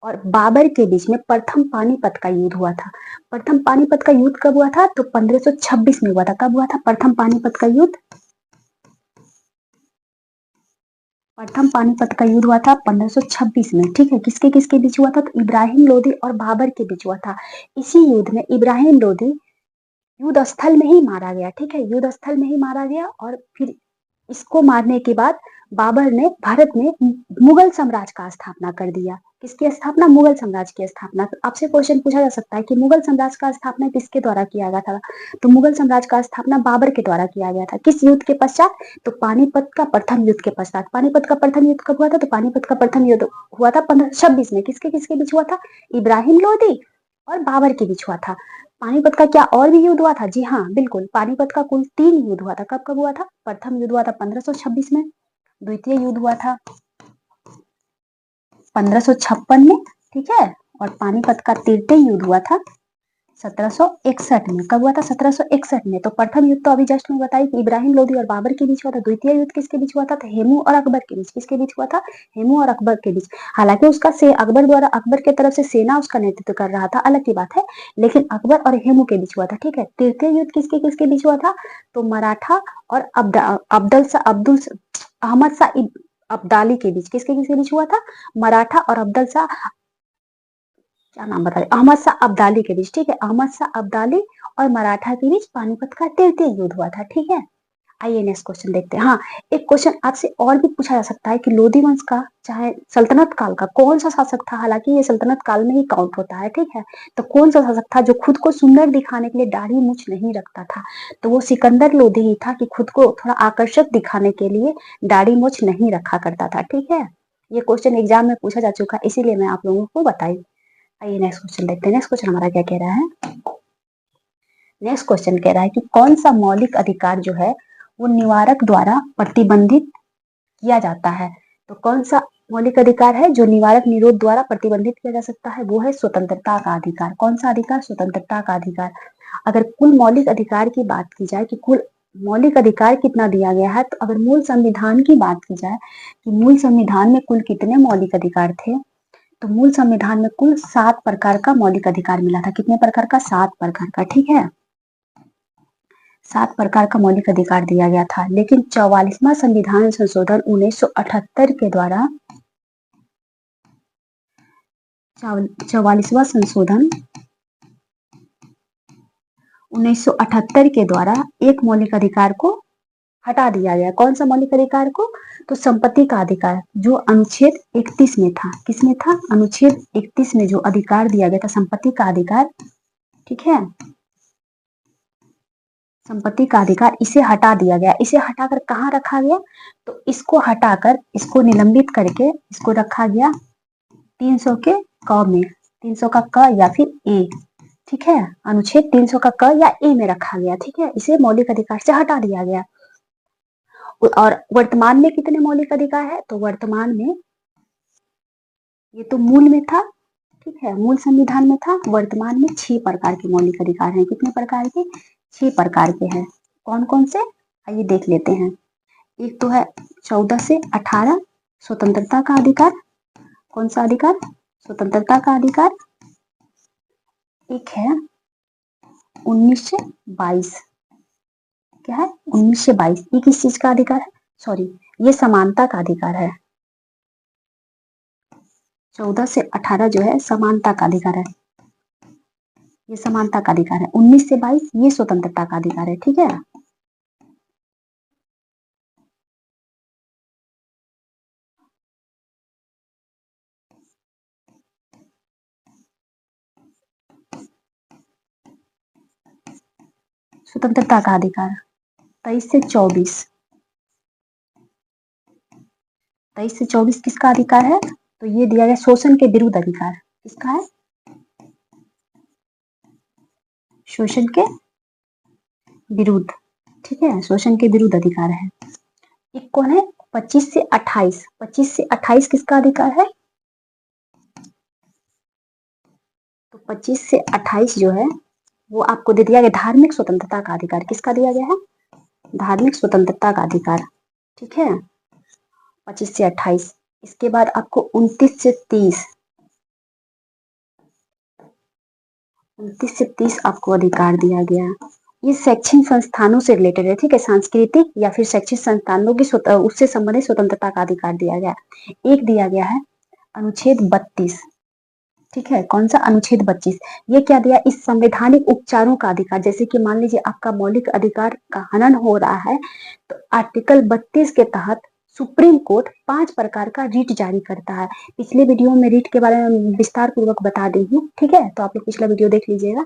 और बाबर के बीच में प्रथम पानीपत का युद्ध हुआ था। प्रथम पानीपत का युद्ध कब हुआ था? तो 1526 में हुआ था। कब हुआ था प्रथम पानीपत का युद्ध? प्रथम पानीपत का युद्ध हुआ था 1526 में। ठीक है, किसके किसके बीच हुआ था? तो इब्राहिम लोदी और बाबर के बीच हुआ था। इसी युद्ध में इब्राहिम लोदी युद्ध स्थल में ही मारा गया। ठीक है, युद्ध स्थल में ही मारा गया। और फिर इसको मारने के बाद बाबर ने भारत में मुगल साम्राज्य का स्थापना कर दिया। किसकी स्थापना? मुगल साम्राज्य की स्थापना। तो आपसे क्वेश्चन पूछा जा सकता है कि मुगल साम्राज्य का स्थापना किसके द्वारा किया गया था? तो मुगल साम्राज्य का स्थापना बाबर के द्वारा किया गया था। किस युद्ध के पश्चात? तो पानीपत का प्रथम युद्ध के पश्चात। पानीपत का प्रथम युद्ध कब हुआ था? तो पानीपत का प्रथम युद्ध हुआ था 1526 में। किसके किसके बीच हुआ था? इब्राहिम लोदी और बाबर के बीच हुआ था। पानीपत का क्या और भी युद्ध हुआ था? जी हाँ, बिल्कुल। पानीपत का कुल 3 युद्ध हुआ था। कब कब हुआ था? प्रथम युद्ध हुआ था 1526 में, द्वितीय युद्ध हुआ था 1556 में, ठीक है, और पानीपत का तृतीय युद्ध हुआ था 1761 में। कब हुआ था? 1761 में। तो प्रथम युद्ध तो अभी जस्ट में बताई कि इब्राहिम लोदी और बाबर के बीच हुआ था। द्वितीय युद्ध किसके बीच हुआ था? तो हेमू और अकबर के बीच। किसके बीच हुआ था? हेमू और अकबर के बीच। हालांकि उसका से अकबर द्वारा, अकबर की तरफ से सेना उसका नेतृत्व कर रहा था, अलग की बात है, लेकिन अकबर और हेमू के बीच हुआ था, ठीक है। तृतीय युद्ध किसके किसके बीच हुआ था? तो मराठा और अहमद शाह अब्दाली के बीच। किसके किसके बीच हुआ था? मराठा और अब्दुल शाह, क्या नाम बता रहे, अहमद शाह अब्दाली के बीच, ठीक है। अहमद शाह अब्दाली और मराठा के बीच पानीपत का तृतीय युद्ध हुआ था, ठीक है। आइए नेक्स्ट क्वेश्चन देखते हैं। हाँ, एक क्वेश्चन आपसे और भी पूछा जा सकता है कि लोधी वंश का, चाहे सल्तनत काल का, कौन सा शासक था? हालांकि ये सल्तनत काल में ही काउंट होता है, ठीक है। तो कौन सा शासक था जो खुद को सुंदर दिखाने के लिए दाढ़ी मूछ नहीं रखता था? तो वो सिकंदर लोधी ही था, कि खुद को थोड़ा आकर्षक दिखाने के लिए दाढ़ी मूछ नहीं रखा करता था, ठीक है। ये क्वेश्चन एग्जाम में पूछा जा चुका है, इसीलिए मैं आप लोगों को बताई। आइए नेक्स्ट क्वेश्चन देखते हैं। नेक्स्ट क्वेश्चन हमारा क्या कह रहा है? नेक्स्ट क्वेश्चन कह रहा है कि कौन सा मौलिक अधिकार जो है वो निवारक द्वारा प्रतिबंधित किया जाता है? तो कौन सा मौलिक अधिकार है जो निवारक निरोध द्वारा प्रतिबंधित किया जा सकता है? वो है स्वतंत्रता का अधिकार। कौन सा अधिकार? स्वतंत्रता का अधिकार। अगर कुल मौलिक अधिकार की बात की जाए कि कुल मौलिक अधिकार कितना दिया गया है, तो अगर मूल संविधान की बात की जाए कि मूल संविधान में कुल कितने मौलिक अधिकार थे, तो मूल संविधान में कुल 7 प्रकार का मौलिक अधिकार मिला था। कितने प्रकार का? 7 प्रकार का, ठीक है। 7 प्रकार का मौलिक अधिकार दिया गया था। लेकिन 44वां संविधान संशोधन 1978 के द्वारा, 44वां संशोधन 1978 के द्वारा एक मौलिक अधिकार को हटा दिया गया। कौन सा मौलिक अधिकार को? तो संपत्ति का अधिकार, जो अनुच्छेद 31 में था। किसमें था? अनुच्छेद 31 में जो अधिकार दिया गया था, संपत्ति का अधिकार, ठीक है, संपत्ति का अधिकार, इसे हटा दिया गया। इसे हटाकर कहाँ रखा गया? तो इसको हटाकर, इसको निलंबित करके इसको रखा गया 300 के क में, 300 का क या फिर ए, ठीक है, अनुच्छेद 300 का क या ए में रखा गया, ठीक है। इसे मौलिक अधिकार से हटा दिया गया। और वर्तमान में कितने मौलिक अधिकार है? तो वर्तमान में, ये तो मूल में था, ठीक है, मूल संविधान में था। वर्तमान में 6 प्रकार के मौलिक अधिकार हैं। कितने प्रकार के? 6 प्रकार के हैं। कौन कौन से? आइए देख लेते हैं। एक तो है 14 से 18 स्वतंत्रता का अधिकार। कौन सा अधिकार? स्वतंत्रता का अधिकार। एक है 19 से 22। क्या है? 19 से 22। ये किस चीज का अधिकार है? सॉरी, ये समानता का अधिकार है। 14 से 18 जो है समानता का अधिकार है। ये समानता का अधिकार है। 19 से 22 ये स्वतंत्रता का अधिकार है, ठीक है। स्वतंत्रता का अधिकार 23 से 24। 23 से 24 किसका अधिकार है? तो ये दिया गया शोषण के विरुद्ध अधिकार। किसका है? शोषण के विरुद्ध, ठीक है, शोषण के विरुद्ध अधिकार है। एक कौन है? 25 से 28। 25 से 28 किसका अधिकार है? तो 25 से 28 जो है वो आपको दे दिया गया धार्मिक स्वतंत्रता का अधिकार। किसका दिया गया है? धार्मिक स्वतंत्रता का अधिकार, ठीक है, 25 से 28। इसके बाद आपको 29 से 30, 29 से 30 आपको अधिकार दिया गया। ये शैक्षिक संस्थानों से रिलेटेड है, ठीक है, सांस्कृतिक या फिर शैक्षिक संस्थानों की उससे संबंधित स्वतंत्रता का अधिकार दिया गया। एक दिया गया है अनुच्छेद 32, ठीक है। कौन सा? अनुच्छेद 25। ये क्या दिया? इस संवैधानिक उपचारों का अधिकार। जैसे कि मान लीजिए आपका मौलिक अधिकार का हनन हो रहा है, तो आर्टिकल 32 के तहत सुप्रीम कोर्ट 5 प्रकार का रिट जारी करता है। पिछले वीडियो में रिट के बारे में विस्तार पूर्वक बता दी हूँ, ठीक है, तो आप लोग पिछला वीडियो देख लीजिएगा,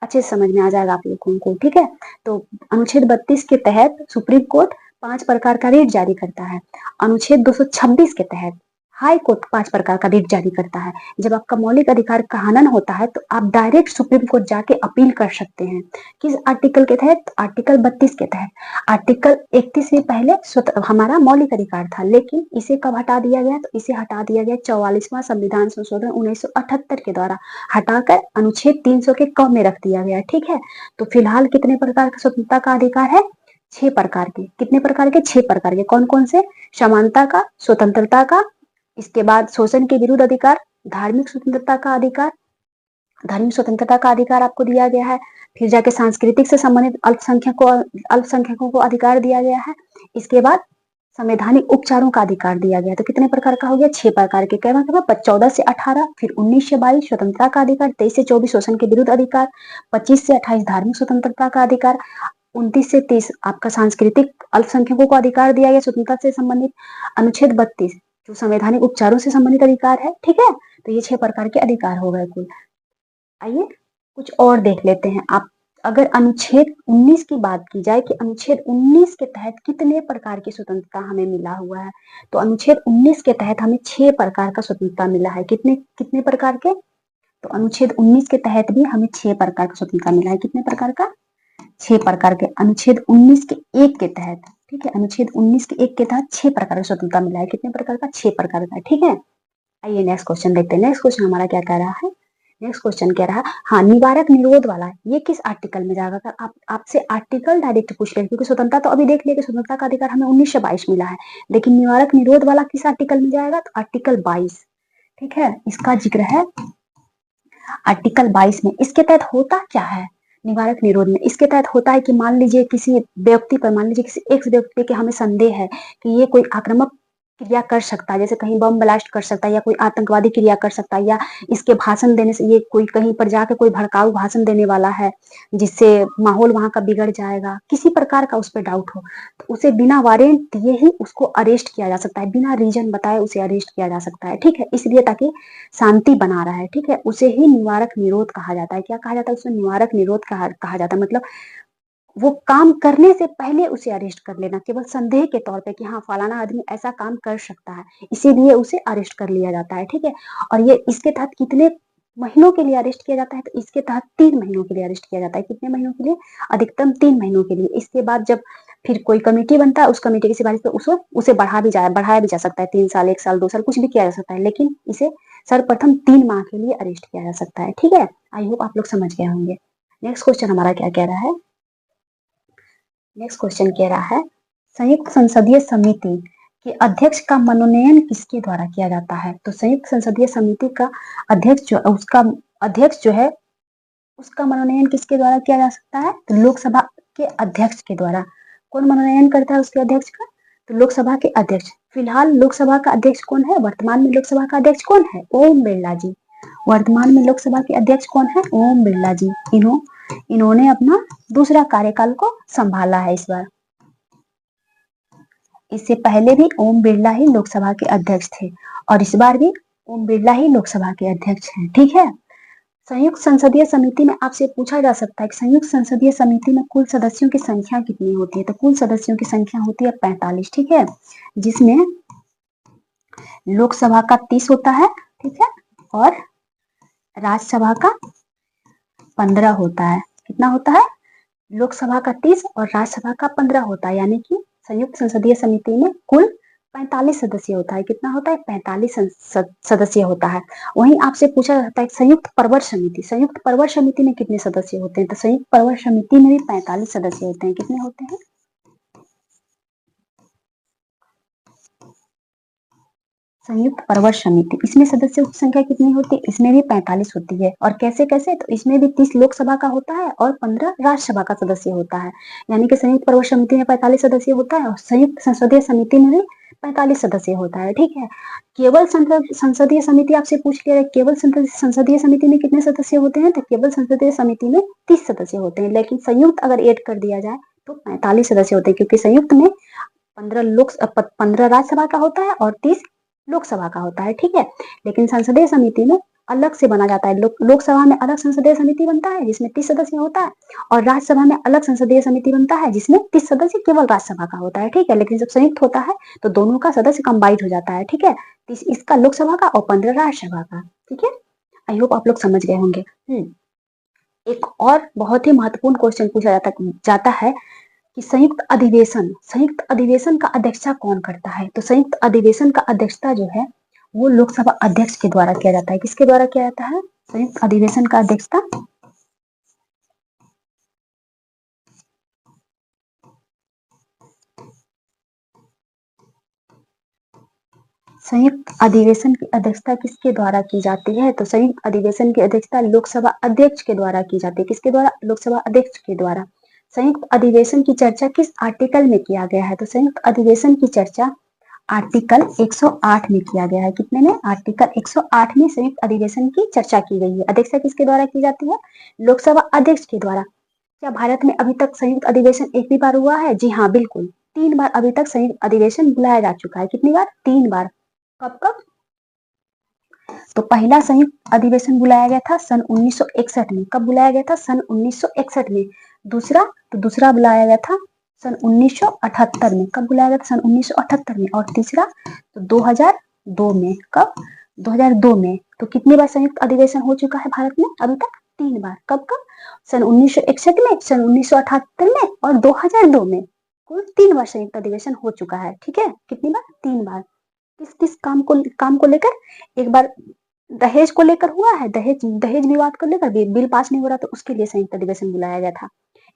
अच्छे से समझ में आ जाएगा आप लोगों को, ठीक है। तो अनुच्छेद 32 के तहत सुप्रीम कोर्ट 5 प्रकार का रिट जारी करता है। अनुच्छेद 226 के तहत हाई कोर्ट 5 प्रकार का रिट जारी करता है। जब आपका मौलिक अधिकार का हनन होता है तो आप डायरेक्ट सुप्रीम कोर्ट जाके अपील कर सकते हैं। किस आर्टिकल के तहत? आर्टिकल 32 के तहत। आर्टिकल 31 से पहले हमारा मौलिक अधिकार था, लेकिन इसे कब हटा दिया गया? तो इसे हटा दिया गया 44वां संविधान संशोधन 1978 के द्वारा, हटाकर अनुच्छेद 300 के क में रख दिया गया, ठीक है। तो फिलहाल कितने प्रकार का स्वतंत्रता का अधिकार है? 6 प्रकार के। कितने प्रकार के? 6 प्रकार के। कौन कौन से? समानता का, स्वतंत्रता का, इसके बाद शोषण के विरुद्ध अधिकार, धार्मिक स्वतंत्रता का अधिकार, धार्मिक स्वतंत्रता का अधिकार आपको दिया गया है। फिर जाके सांस्कृतिक से संबंधित अल्पसंख्यकों को अधिकार दिया गया है। इसके बाद संवैधानिक उपचारों का अधिकार दिया गया। तो कितने प्रकार का हो गया? 6 प्रकार के। क्या मतलब? 14 से 18, फिर 19 से 22 स्वतंत्रता का अधिकार, 23 से 24 शोषण के विरुद्ध अधिकार, 25 से 28 धार्मिक स्वतंत्रता का अधिकार, 29 से 30 आपका सांस्कृतिक अल्पसंख्यकों को अधिकार दिया गया स्वतंत्रता से संबंधित, अनुच्छेद 32 जो संवैधानिक उपचारों से संबंधित अधिकार है, ठीक है। तो ये 6 प्रकार के अधिकार हो गए कुल। आइए कुछ और देख लेते हैं। आप अगर अनुच्छेद 19 की बात की जाए कि अनुच्छेद 19 के तहत कितने प्रकार की स्वतंत्रता हमें मिला हुआ है, तो अनुच्छेद 19 के तहत हमें 6 प्रकार का स्वतंत्रता मिला है। कितने कितने प्रकार के? तो अनुच्छेद 19 के तहत भी हमें 6 प्रकार का स्वतंत्रता मिला है। कितने प्रकार का? 6 प्रकार के। अनुच्छेद 19 के 1 के तहत, ठीक है, अनुच्छेद 19 के 1 के तहत 6 प्रकार का स्वतंत्रता मिला है। कितने प्रकार का? 6 प्रकार का, ठीक है। आइए नेक्स्ट क्वेश्चन देखते हैं। नेक्स्ट क्वेश्चन हमारा क्या कह रहा है? नेक्स्ट क्वेश्चन कह रहा है, हाँ, निवारक निरोध वाला, ये किस आर्टिकल में जाएगा? अगर आपसे आर्टिकल डायरेक्ट पूछ ले, क्योंकि स्वतंत्रता तो अभी देख लिया कि स्वतंत्रता का अधिकार हमें 19 से 22 मिला है, लेकिन निवारक निरोध वाला किस आर्टिकल में जाएगा? तो आर्टिकल 22, ठीक है, इसका जिक्र है आर्टिकल 22 में। इसके तहत होता क्या है निवारक निरोध में? इसके तहत होता है कि मान लीजिए किसी व्यक्ति पर, मान लीजिए किसी एक व्यक्ति के हमें संदेह है कि ये कोई आक्रामक क्रिया कर सकता है, जैसे कहीं बम ब्लास्ट कर सकता है या कोई आतंकवादी क्रिया कर सकता है, या इसके भाषण देने से ये कोई कहीं पर जाकर कोई भड़काऊ भाषण देने वाला है जिससे माहौल वहां का बिगड़ जाएगा, किसी प्रकार का उस पर डाउट हो, तो उसे बिना वारंट दिए ही उसको अरेस्ट किया जा सकता है, बिना रीजन बताए उसे अरेस्ट किया जा सकता है, ठीक है। इसलिए ताकि शांति बना रहा है, ठीक है, उसे ही निवारक निरोध कहा जाता है। क्या कहा जाता है? उसे निवारक निरोध कहा जाता है। मतलब वो काम करने से पहले उसे अरेस्ट कर लेना, केवल संदेह के तौर पे कि हाँ फलाना आदमी ऐसा काम कर सकता है, इसीलिए उसे अरेस्ट कर लिया जाता है, ठीक है। और ये इसके तहत कितने महीनों के लिए अरेस्ट किया जाता है? तो इसके तहत 3 महीनों के लिए अरेस्ट किया जाता है। कितने महीनों के लिए? अधिकतम 3 महीनों के लिए। इसके बाद जब फिर कोई कमेटी बनता है, उस कमेटी की सिफारिश पे उसे बढ़ाया भी जा सकता है, 3 साल, 1 साल, 2 साल, कुछ भी किया जा सकता है, लेकिन इसे सर्वप्रथम 3 माह के लिए अरेस्ट किया जा सकता है, ठीक है। आई होप आप लोग समझ गए होंगे। नेक्स्ट क्वेश्चन हमारा क्या कह रहा है? नेक्स्ट क्वेश्चन कह रहा है, संयुक्त संसदीय समिति के अध्यक्ष का मनोनयन किसके द्वारा किया जाता है? तो संयुक्त संसदीय समिति का अध्यक्ष जो है उसका मनोनयन किसके द्वारा किया जा सकता है? तो लोकसभा के अध्यक्ष के द्वारा। कौन मनोनयन करता है उसके अध्यक्ष का? तो लोकसभा के अध्यक्ष। फिलहाल लोकसभा का अध्यक्ष कौन है? वर्तमान में लोकसभा का अध्यक्ष कौन है? ओम बिरला जी। वर्तमान में लोकसभा के अध्यक्ष कौन है? ओम बिरला जी। इन्होंने अपना दूसरा कार्यकाल को संभाला है इस बार। इससे पहले भी ओम बिरला ही लोकसभा के अध्यक्ष थे और इस बार भी ओम बिरला ही लोकसभा के अध्यक्ष हैं, ठीक है। संयुक्त संसदीय समिति में आपसे पूछा जा सकता है कि संयुक्त संसदीय समिति में कुल सदस्यों की संख्या कितनी होती है? तो कुल सदस्यों की संख्या होती है 45, ठीक है, जिसमें लोकसभा का 30 होता है, ठीक है, और राज्यसभा का 15 होता है। कितना होता है? लोकसभा का 30 और राज्यसभा का 15 होता है, यानी कि संयुक्त संसदीय समिति में कुल 45 सदस्य होता है। कितना होता है? 45 सदस्य होता है। वहीं आपसे पूछा जाता है संयुक्त प्रवर समिति में कितने सदस्य होते हैं? तो संयुक्त प्रवर समिति में भी 45 सदस्य होते हैं। कितने होते हैं? संयुक्त प्रवर समिति, इसमें सदस्यों की संख्या कितनी होती है? इसमें भी 45 होती है। और कैसे कैसे? तो इसमें भी 30 लोकसभा का होता है और 15 राज्यसभा का सदस्य होता है, यानी कि संयुक्त प्रवर समिति में 45 सदस्य होता है और संयुक्त संसदीय समिति में भी 45 सदस्य होता है, ठीक है। केवल संसदीय समिति आपसे पूछ लिया, केवल संसदीय समिति में कितने सदस्य होते हैं? तो केवल संसदीय समिति में 30 सदस्य होते हैं, लेकिन संयुक्त अगर ऐड कर दिया जाए तो 45 सदस्य होते हैं, क्योंकि संयुक्त में 15 राज्यसभा का होता है और 30 लोकसभा का होता है, ठीक है। लेकिन संसदीय समिति में अलग से बना जाता है। लोकसभा में अलग संसदीय समिति बनता है जिसमें 30 सदस्य होता है, और राज्यसभा में अलग संसदीय समिति बनता है जिसमें 30 सदस्य केवल राज्यसभा का होता है, ठीक है। लेकिन जब संयुक्त होता है तो दोनों का सदस्य कंबाइंड हो जाता है, ठीक है। 30 इसका लोकसभा का और 15 राज्यसभा का, ठीक है। आई होप आप लोग समझ गए होंगे। एक और बहुत ही महत्वपूर्ण क्वेश्चन पूछा जाता है कि संयुक्त अधिवेशन का अध्यक्षता कौन करता है। तो संयुक्त अधिवेशन का अध्यक्षता जो है वो लोकसभा अध्यक्ष के द्वारा किया जाता है। किसके द्वारा किया जाता है संयुक्त अधिवेशन का अध्यक्षता? संयुक्त अधिवेशन की अध्यक्षता किसके द्वारा की जाती है? तो संयुक्त अधिवेशन की अध्यक्षता लोकसभा अध्यक्ष के द्वारा की जाती है। किसके द्वारा? लोकसभा अध्यक्ष के द्वारा। संयुक्त अधिवेशन की चर्चा किस आर्टिकल में किया गया है? तो संयुक्त अधिवेशन की चर्चा आर्टिकल 108 में किया गया है। कितने में? आर्टिकल 108 में संयुक्त अधिवेशन की चर्चा की गई है। अध्यक्षता किसके द्वारा की जाती है? लोकसभा अध्यक्ष के द्वारा। क्या भारत में अभी तक संयुक्त अधिवेशन एक भी बार हुआ है? जी हाँ, बिल्कुल 3 बार अभी तक संयुक्त अधिवेशन बुलाया जा चुका है। कितनी बार? 3 बार। कब कब? तो पहला संयुक्त अधिवेशन बुलाया गया था सन 1961 में। कब बुलाया गया था? सन 1961 में। दूसरा बुलाया गया था सन 1978 में। कब बुलाया गया था? सन 1978 में। और तीसरा तो 2002 में। कब? 2002 में। तो कितनी बार संयुक्त अधिवेशन हो चुका है भारत में अभी तक? 3 बार। कब कब? सन 1961 में, सन 1978 में और 2002 में। कुल 3 बार संयुक्त अधिवेशन हो चुका है, ठीक है। कितनी बार? 3 बार। किस किस काम को लेकर? एक बार दहेज को लेकर हुआ है, दहेज विवाद को लेकर बिल पास नहीं हो रहा तो उसके लिए संयुक्त अधिवेशन बुलाया गया था।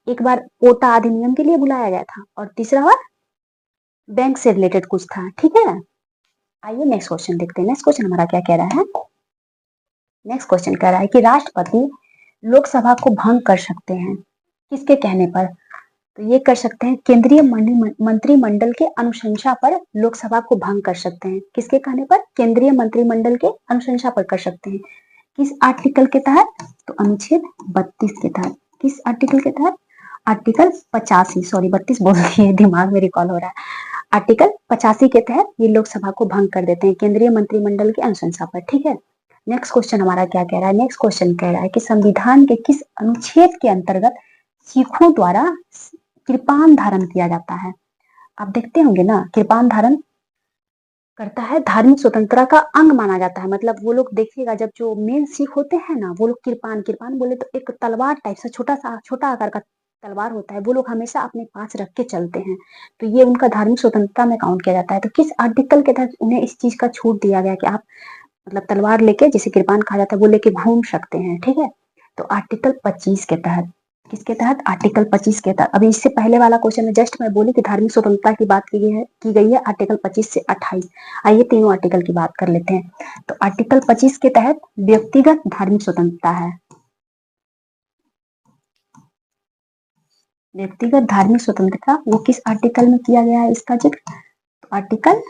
एक बार कोटा अधिनियम के लिए बुलाया गया था, और तीसरा बार बैंक से रिलेटेड कुछ था, ठीक है। आइए नेक्स्ट क्वेश्चन देखते हैं। नेक्स्ट क्वेश्चन हमारा क्या कह रहा है? नेक्स्ट क्वेश्चन कह रहा है कि राष्ट्रपति लोकसभा को भंग कर सकते हैं किसके कहने पर? तो ये कर सकते हैं केंद्रीय मंत्रिमंडल के अनुशंसा पर लोकसभा को भंग कर सकते हैं। किसके कहने पर? केंद्रीय मंत्रिमंडल के अनुशंसा पर कर सकते हैं। किस आर्टिकल के तहत? तो अनुच्छेद 32 के तहत। किस आर्टिकल के तहत? आर्टिकल 85, सॉरी 32 बोल दिए, दिमाग में रिकॉल हो रहा है। आर्टिकल 85 के तहत ये लोकसभा को भंग कर देते हैं केंद्रीय मंत्रिमंडल की अनुशंसा पर, ठीक है। नेक्स्ट क्वेश्चन हमारा क्या कह रहा है? नेक्स्ट क्वेश्चन कह रहा है कि संविधान के किस अनुच्छेद के अंतर्गत सिखों द्वारा कृपान धारण किया जाता है? आप देखते होंगे ना, कृपान धारण करता है धार्मिक स्वतंत्रता का अंग माना जाता है। मतलब वो लोग देखिएगा, जब जो मेन सिख होते हैं ना, वो लोग कृपान बोले तो एक तलवार टाइप से छोटा आकार का तलवार होता है, वो लोग हमेशा अपने पास रख के चलते हैं। तो ये उनका धार्मिक स्वतंत्रता में काउंट किया जाता है। तो किस आर्टिकल के तहत उन्हें इस चीज का छूट दिया गया कि आप मतलब तलवार लेके, जिसे कृपान कहा जाता है, वो लेके घूम सकते हैं, ठीक है। तो आर्टिकल 25 के तहत। किसके तहत? आर्टिकल 25 के तहत। अभी इससे पहले वाला क्वेश्चन में जस्ट मैं बोली कि धार्मिक स्वतंत्रता की बात की गई है आर्टिकल 25 से 28। आइए तीनों आर्टिकल की बात कर लेते हैं। तो आर्टिकल 25 के तहत व्यक्तिगत धार्मिक स्वतंत्रता है। व्यक्तिगत धार्मिक स्वतंत्रता वो किस आर्टिकल में किया गया है इसका जिक्र? तो आर्टिकल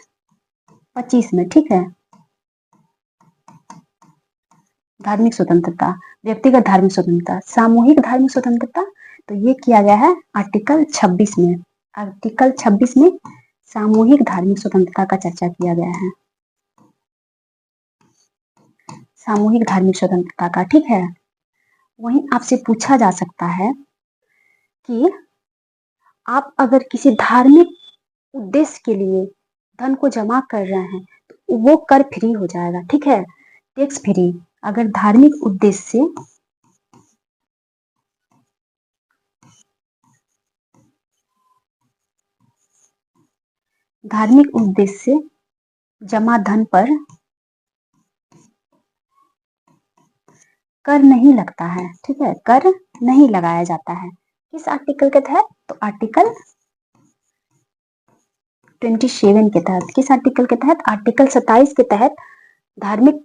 25 में, ठीक है। धार्मिक स्वतंत्रता, व्यक्तिगत धार्मिक स्वतंत्रता, सामूहिक धार्मिक स्वतंत्रता, तो ये किया गया है आर्टिकल 26 में। आर्टिकल 26 में सामूहिक धार्मिक स्वतंत्रता का चर्चा किया गया है। सामूहिक धार्मिक स्वतंत्रता का, ठीक है। वहीं आपसे पूछा जा सकता है कि आप अगर किसी धार्मिक उद्देश्य के लिए धन को जमा कर रहे हैं तो वो कर फ्री हो जाएगा, ठीक है, टैक्स फ्री। अगर धार्मिक उद्देश्य से जमा धन पर कर नहीं लगता है, ठीक है, कर नहीं लगाया जाता है। किस आर्टिकल के तहत? तो आर्टिकल 27 के तहत। किस आर्टिकल के तहत? आर्टिकल 27 के तहत धार्मिक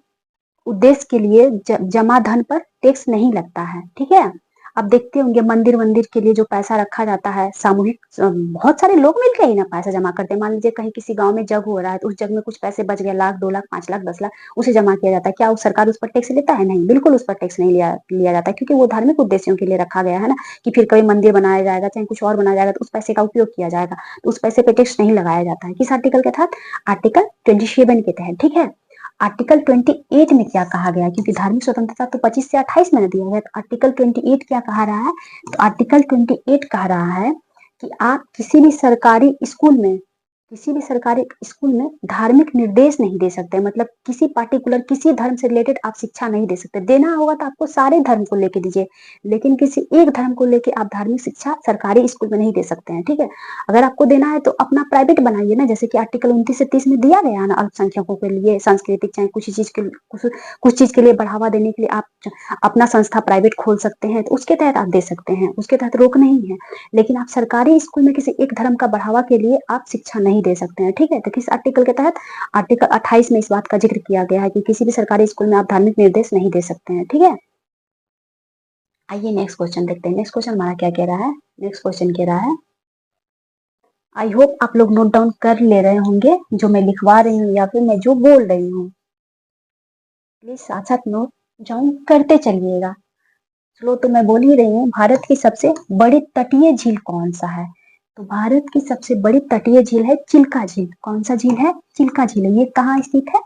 उद्देश्य के लिए जमा धन पर टैक्स नहीं लगता है, ठीक है। आप देखते होंगे मंदिर वंदिर के लिए जो पैसा रखा जाता है सामूहिक, बहुत सारे लोग मिलकर ही ना पैसा जमा करते हैं। मान लीजिए कहीं किसी गांव में जग हो रहा है तो उस जग में कुछ पैसे बच गए, 1 लाख 2 लाख 5 लाख 10 लाख, उसे जमा किया जाता है। क्या उस सरकार उस पर टैक्स लेता है? नहीं, बिल्कुल उस पर टैक्स नहीं लिया लिया जाता है, क्योंकि वो धार्मिक उद्देश्यों के लिए रखा गया है ना, कि फिर कभी मंदिर बनाया जाएगा चाहे कुछ और बनाया जाएगा तो उस पैसे का उपयोग किया जाएगा, तो उस पैसे पे टैक्स नहीं लगाया जाता है। किस आर्टिकल के तहत? आर्टिकल 27 के तहत। ठीक है, आर्टिकल 28 में क्या कहा गया है? क्योंकि धार्मिक स्वतंत्रता तो 25 से 28 में दिया गया, तो आर्टिकल 28 क्या कहा रहा है? तो आर्टिकल 28 कह रहा है कि आप किसी भी सरकारी स्कूल में धार्मिक निर्देश नहीं दे सकते, मतलब किसी पार्टिकुलर किसी धर्म से रिलेटेड आप शिक्षा नहीं दे सकते। देना होगा तो आपको सारे धर्म को लेके दीजिए, लेकिन किसी एक धर्म को लेके आप धार्मिक शिक्षा सरकारी स्कूल में नहीं दे सकते हैं। ठीक है, अगर आपको देना है तो अपना प्राइवेट बनाइए ना, जैसे कि आर्टिकल 29 से 30 में दिया गया है ना, अल्पसंख्यकों के लिए सांस्कृतिक चाहे कुछ चीज के लिए बढ़ावा देने के लिए आप अपना संस्था प्राइवेट खोल सकते हैं, तो उसके तहत आप दे सकते हैं, उसके तहत रोक नहीं है। लेकिन आप सरकारी स्कूल में किसी एक धर्म का बढ़ावा के लिए आप शिक्षा नहीं दे सकते हैं। ठीक है, तो किस आर्टिकल के तहत? आर्टिकल 28 में इस बात का जिक्र किया गया है कि किसी भी सरकारी स्कूल में आप धार्मिक निर्देश नहीं दे सकते हैं। ठीक है, आइए नेक्स्ट क्वेश्चन देखते हैं। नेक्स्ट क्वेश्चन हमारा क्या कह रहा है? नेक्स्ट क्वेश्चन कह रहा है, आई होप आप लोग नोट डाउन कर ले रहे होंगे जो मैं लिखवा रही हूँ या फिर मैं जो बोल रही हूँ। प्लीज साथ साथ नोट डाउन करते चलिएगा। चलो, तो मैं बोल ही रही हूँ, भारत की सबसे बड़ी तटीय झील कौन सा है? तो भारत की सबसे बड़ी तटीय झील है चिल्का झील। कौन सा झील है? चिल्का झील है। ये कहाँ स्थित है?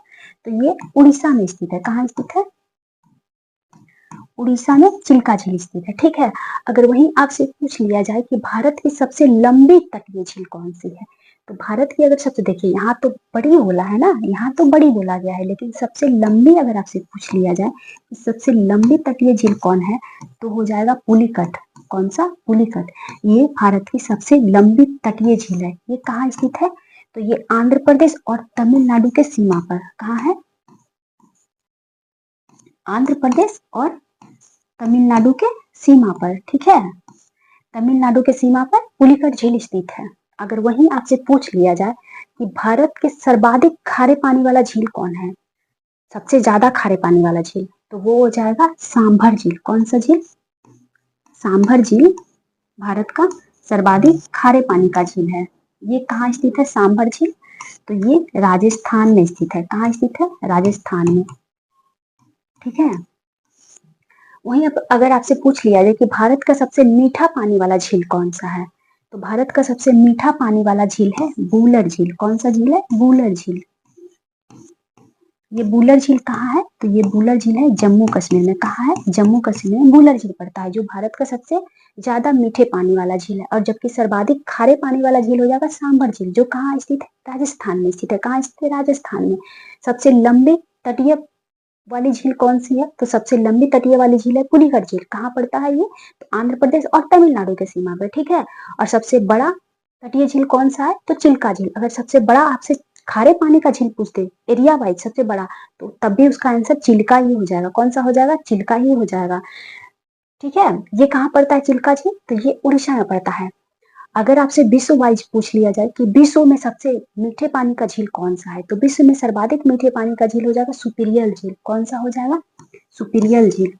तो ये उड़ीसा में स्थित है। कहाँ स्थित है? उड़ीसा में चिल्का झील स्थित है। ठीक है, अगर वहीं आपसे पूछ लिया जाए कि भारत की सबसे लंबी तटीय झील कौन सी है, तो भारत की अगर सबसे, देखिए यहाँ तो बड़ी बोला है ना, यहाँ तो बड़ी बोला गया है, लेकिन सबसे लंबी अगर आपसे पूछ लिया जाए कि सबसे लंबी तटीय झील कौन है, तो हो जाएगा पुलिकट। कौन सा? पुलिकट। ये भारत की सबसे लंबी तटीय झील है। ये कहाँ स्थित है? तो ये आंध्र प्रदेश और तमिलनाडु के सीमा पर। कहाँ है? आंध्र प्रदेश और तमिलनाडु के सीमा पर। ठीक है, तमिलनाडु के सीमा पर पुलिकट झील स्थित है। अगर वहीं आपसे पूछ लिया जाए कि भारत के सर्वाधिक खारे पानी वाला झील कौन है, सबसे ज्यादा खारे पानी वाला झील, तो वो हो जाएगा सांभर झील। कौन सा झील? सांभर झील भारत का सर्वाधिक खारे पानी का झील है। ये कहाँ स्थित है सांभर झील? तो ये राजस्थान में स्थित है। कहाँ स्थित है? राजस्थान में। ठीक है, वहीं अगर आपसे पूछ लिया जाए कि भारत का सबसे मीठा पानी वाला झील कौन सा है, तो भारत का सबसे मीठा पानी वाला झील है बूलर झील। कौन सा झील है? बूलर झील। ये बूलर झील कहाँ है? तो ये बूलर झील है जम्मू कश्मीर में। कहाँ है? जम्मू कश्मीर में बूलर झील पड़ता है, जो भारत का सबसे ज्यादा मीठे पानी वाला झील है। और जबकि सर्वाधिक खारे पानी वाला झील हो जाएगा सांभर झील, जो कहाँ स्थित है? राजस्थान में स्थित है। कहाँ स्थित है? राजस्थान में। सबसे लंबी तटीय वाली झील कौन सी है? तो सबसे लंबी तटीय वाली झील है पुलिकट झील। कहाँ पड़ता है ये? तो आंध्र प्रदेश और तमिलनाडु के सीमा पे। ठीक है, और सबसे बड़ा तटीय झील कौन सा है? तो चिल्का झील। अगर सबसे बड़ा आपसे खारे पानी का झील पूछते एरिया वाइज सबसे बड़ा, तो तब भी उसका आंसर चिल्का ही हो जाएगा। कौन सा हो जाएगा? चिल्का ही हो जाएगा। ठीक है, ये कहाँ पड़ता है चिल्का झील? तो ये उड़ीसा में पड़ता है। अगर आपसे विश्व वाइज पूछ लिया जाए कि विश्व में सबसे मीठे पानी का झील कौन सा है, तो विश्व में सर्वाधिक मीठे पानी का झील हो जाएगा सुपीरियल झील। कौन सा हो जाएगा? सुपीरियल झील।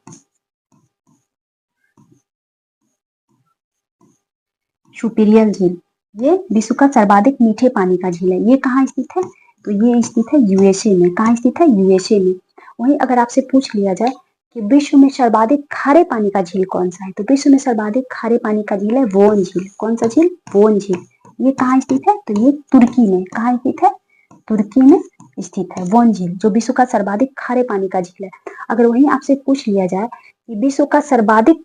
सुपीरियल झील ये विश्व का सर्वाधिक मीठे पानी का झील है। ये कहाँ स्थित है? तो ये स्थित है यूएसए में। कहाँ स्थित है? यूएसए में। वहीं अगर आपसे पूछ लिया जाए कि विश्व में सर्वाधिक खारे पानी का झील कौन सा है, तो विश्व में सर्वाधिक खारे पानी का झील है वोन झील। कौन सा झील? वोन झील। ये कहाँ स्थित है? तो ये तुर्की में। कहाँ स्थित है? तुर्की में स्थित है वोन झील, जो विश्व का सर्वाधिक खारे पानी का झील है। अगर वहीं आपसे पूछ लिया जाए कि विश्व का सर्वाधिक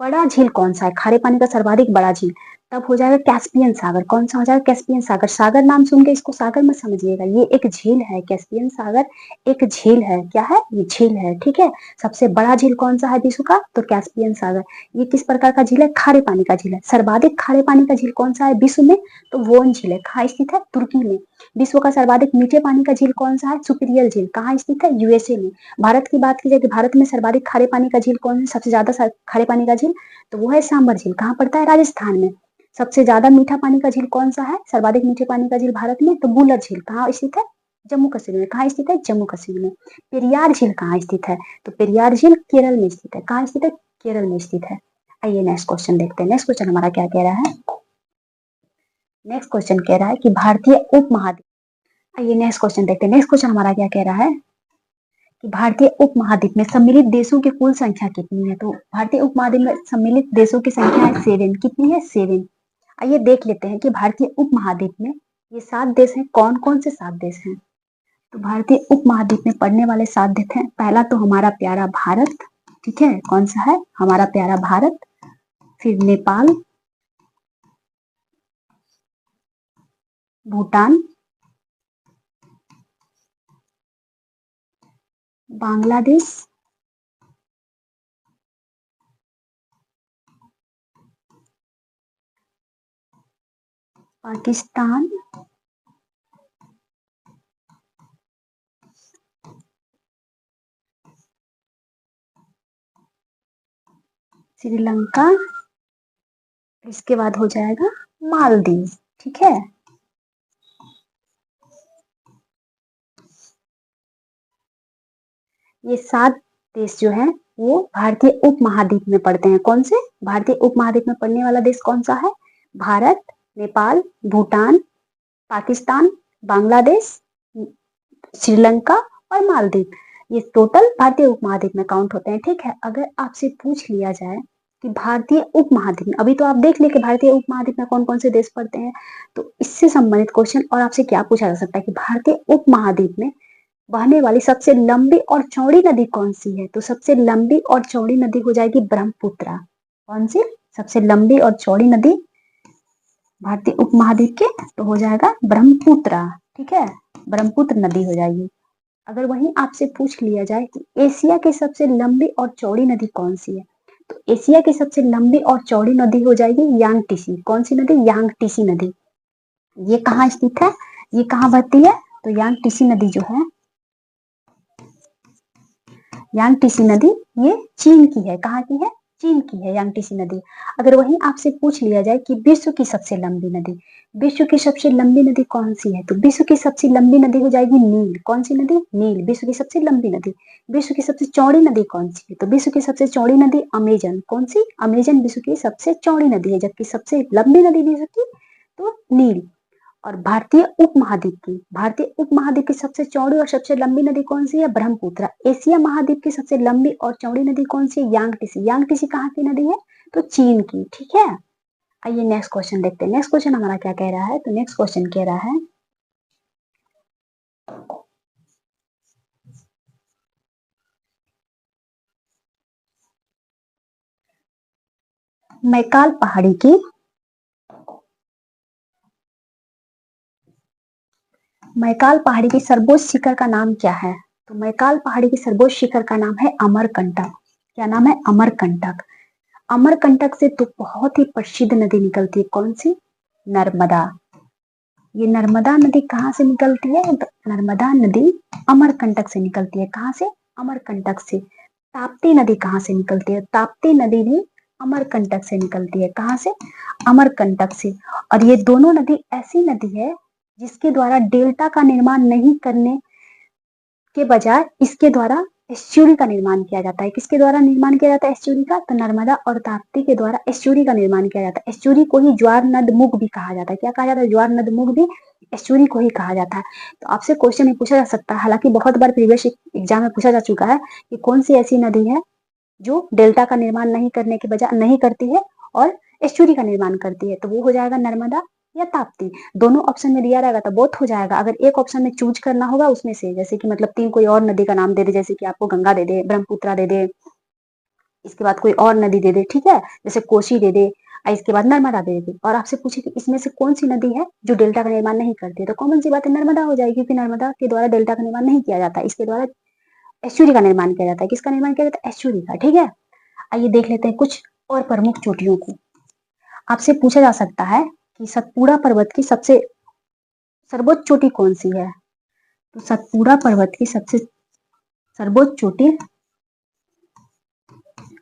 बड़ा झील कौन सा है, खारे पानी का सर्वाधिक बड़ा झील, तब हो जाएगा कैस्पियन सागर। कौन सा हो जाएगा? कैस्पियन सागर। सागर नाम सुन के इसको सागर मत समझिएगा, ये एक झील है। कैस्पियन सागर एक झील है। क्या है? ये झील है। ठीक है, सबसे बड़ा झील कौन सा है विश्व का? तो कैस्पियन सागर। ये किस प्रकार का झील है? खारे पानी का झील है। सर्वाधिक खारे पानी का झील कौन सा है विश्व में? तो वोन झील है। कहाँ स्थित है? तुर्की में। विश्व का सर्वाधिक मीठे पानी का झील कौन सा है? सुपीरियल झील। कहाँ स्थित है? यूएसए में। भारत की बात की जाए कि भारत में सर्वाधिक खारे पानी का झील कौन है? सबसे ज्यादा खारे पानी का झील, तो वो है सांबर झील। कहाँ पड़ता है? राजस्थान में। सबसे ज्यादा मीठा पानी का झील कौन सा है? सर्वाधिक मीठे पानी का झील भारत में, तो बुलर झील। कहाँ स्थित है? जम्मू कश्मीर में। कहाँ स्थित है? जम्मू कश्मीर में। पेरियार झील कहाँ स्थित है? तो पेरियार झील केरल में स्थित है। कहाँ स्थित है? केरल में स्थित है। आइए नेक्स्ट क्वेश्चन देखते हैं। नेक्स्ट क्वेश्चन हमारा क्या कह रहा है? नेक्स्ट क्वेश्चन कह रहा है कि भारतीय उपमहाद्वीप। आइए नेक्स्ट क्वेश्चन देखते हैं। नेक्स्ट क्वेश्चन हमारा क्या कह रहा है कि भारतीय उपमहाद्वीप में सम्मिलित देशों की कुल संख्या कितनी है? तो भारतीय उपमहाद्वीप में सम्मिलित देशों की संख्या है 7। कितनी है? 7। आइए देख लेते हैं कि भारतीय उपमहाद्वीप में ये 7 देश हैं। कौन कौन से 7 देश हैं? तो भारतीय उपमहाद्वीप में पड़ने वाले 7 देश हैं। पहला तो हमारा प्यारा भारत, ठीक है, कौन सा है? हमारा प्यारा भारत। फिर नेपाल, भूटान, बांग्लादेश, पाकिस्तान, श्रीलंका, इसके बाद हो जाएगा मालदीव, ठीक है। ये 7 देश जो हैं वो भारतीय उपमहाद्वीप में पड़ते हैं। कौन से? भारतीय उपमहाद्वीप में पड़ने वाला देश कौन सा है? भारत, नेपाल, भूटान, पाकिस्तान, बांग्लादेश, श्रीलंका और मालदीव। ये टोटल भारतीय उपमहाद्वीप में काउंट होते हैं, ठीक है। अगर आपसे पूछ लिया जाए कि भारतीय उपमहाद्वीप में, अभी तो आप देख ले कि भारतीय उपमहाद्वीप में कौन कौन से देश पड़ते हैं, तो इससे संबंधित क्वेश्चन और आपसे क्या पूछा जा सकता है कि भारतीय उपमहाद्वीप में बहने वाली सबसे लंबी और चौड़ी नदी कौन सी है? तो सबसे लंबी और चौड़ी नदी हो जाएगी ब्रह्मपुत्र। कौन सी? सबसे लंबी और चौड़ी नदी भारतीय उपमहाद्वीप के, तो हो जाएगा ब्रह्मपुत्र, ठीक है, ब्रह्मपुत्र नदी हो जाएगी। अगर वहीं आपसे पूछ लिया जाए कि एशिया की सबसे लंबी और चौड़ी नदी कौन सी है, तो एशिया की सबसे लंबी और चौड़ी नदी हो जाएगी यांगटीसी। कौन सी नदी? यांगटीसी नदी। ये कहाँ स्थित है? ये कहाँ बहती है? तो यांगटीसी नदी जो है, यांगटीसी नदी ये चीन की है। कहाँ की है? चीन की है यांगटीसी नदी। अगर वहीं आपसे पूछ लिया जाए कि विश्व की सबसे लंबी नदी, विश्व की सबसे लंबी नदी कौन सी है, तो विश्व की सबसे लंबी नदी हो जाएगी नील। कौन सी नदी? नील, विश्व की सबसे लंबी नदी। विश्व की सबसे चौड़ी नदी कौन सी है? तो विश्व की सबसे चौड़ी नदी अमेजन। कौन सी? अमेजन विश्व की सबसे चौड़ी नदी है, जबकि सबसे लंबी नदी विश्व की तो नील। और भारतीय उपमहाद्वीप की सबसे चौड़ी और सबसे लंबी नदी कौन सी है? ब्रह्मपुत्र। एशिया महाद्वीप की सबसे लंबी और चौड़ी नदी कौन सी है? यांगटीसी। यांगटीसी कहाँ की नदी है? तो चीन की, ठीक है। आइए नेक्स्ट क्वेश्चन देखते हैं। नेक्स्ट क्वेश्चन हमारा क्या कह रहा है? तो नेक्स्ट क्वेश्चन कह रहा है मैकाल पहाड़ी की मैकाल पहाड़ी की सर्वोच्च शिखर का नाम क्या है? तो मैकाल पहाड़ी की सर्वोच्च शिखर का नाम है अमरकंटक। क्या नाम है? अमरकंटक। अमरकंटक से तो बहुत ही प्रसिद्ध नदी निकलती है। कौन सी? नर्मदा। ये नर्मदा नदी कहाँ से निकलती है? तो नर्मदा नदी अमरकंटक से निकलती है। कहाँ से? अमरकंटक से। ताप्ती नदी कहाँ से निकलती है? ताप्ती नदी भी अमरकंटक से निकलती है। कहाँ से? अमरकंटक से। और ये दोनों नदी ऐसी नदी है जिसके द्वारा डेल्टा का निर्माण नहीं करने के बजाय इसके द्वारा एस्चुरी का निर्माण किया जाता है। किसके द्वारा निर्माण किया जाता है एस्चुरी का? तो नर्मदा और ताप्ती के द्वारा एस्चुरी का निर्माण किया जाता है। एस्चुरी को ही ज्वार नद मुख भी कहा जाता है। क्या कहा जाता है? ज्वार नद मुख भी एस्चुरी को ही कहा जाता है। तो आपसे क्वेश्चन पूछा जा सकता है, हालांकि बहुत बार प्रीवियस एग्जाम में पूछा जा चुका है कि कौन सी ऐसी नदी है जो डेल्टा का निर्माण नहीं करने के बजाय नहीं करती है और एस्चुरी का निर्माण करती है, तो वो हो जाएगा नर्मदा या ताप्ती। दोनों ऑप्शन में दिया रहेगा तो बोथ हो जाएगा। अगर एक ऑप्शन में चूज करना होगा उसमें से, जैसे कि मतलब 3 कोई और नदी का नाम दे दे, जैसे कि आपको गंगा दे दे, ब्रह्मपुत्रा दे दे, इसके बाद कोई और नदी दे दे, ठीक है, जैसे कोसी दे दे, और इसके बाद नर्मदा दे दे, और आपसे पूछे कि इसमें से कौन सी नदी है जो डेल्टा का निर्माण नहीं करती है, तो कॉमन सी बात है नर्मदा हो जाएगी, क्योंकि नर्मदा के द्वारा डेल्टा का निर्माण नहीं किया जाता, इसके द्वारा एस्चुरी का निर्माण किया जाता है। किसका निर्माण किया जाता है? एस्चुरी का, ठीक है। आइए देख लेते हैं कुछ और प्रमुख चोटियों को। आपसे पूछा जा सकता है कि सतपुड़ा पर्वत की सबसे सर्वोच्च चोटी कौन सी है? तो सतपुड़ा पर्वत की सबसे सर्वोच्च चोटी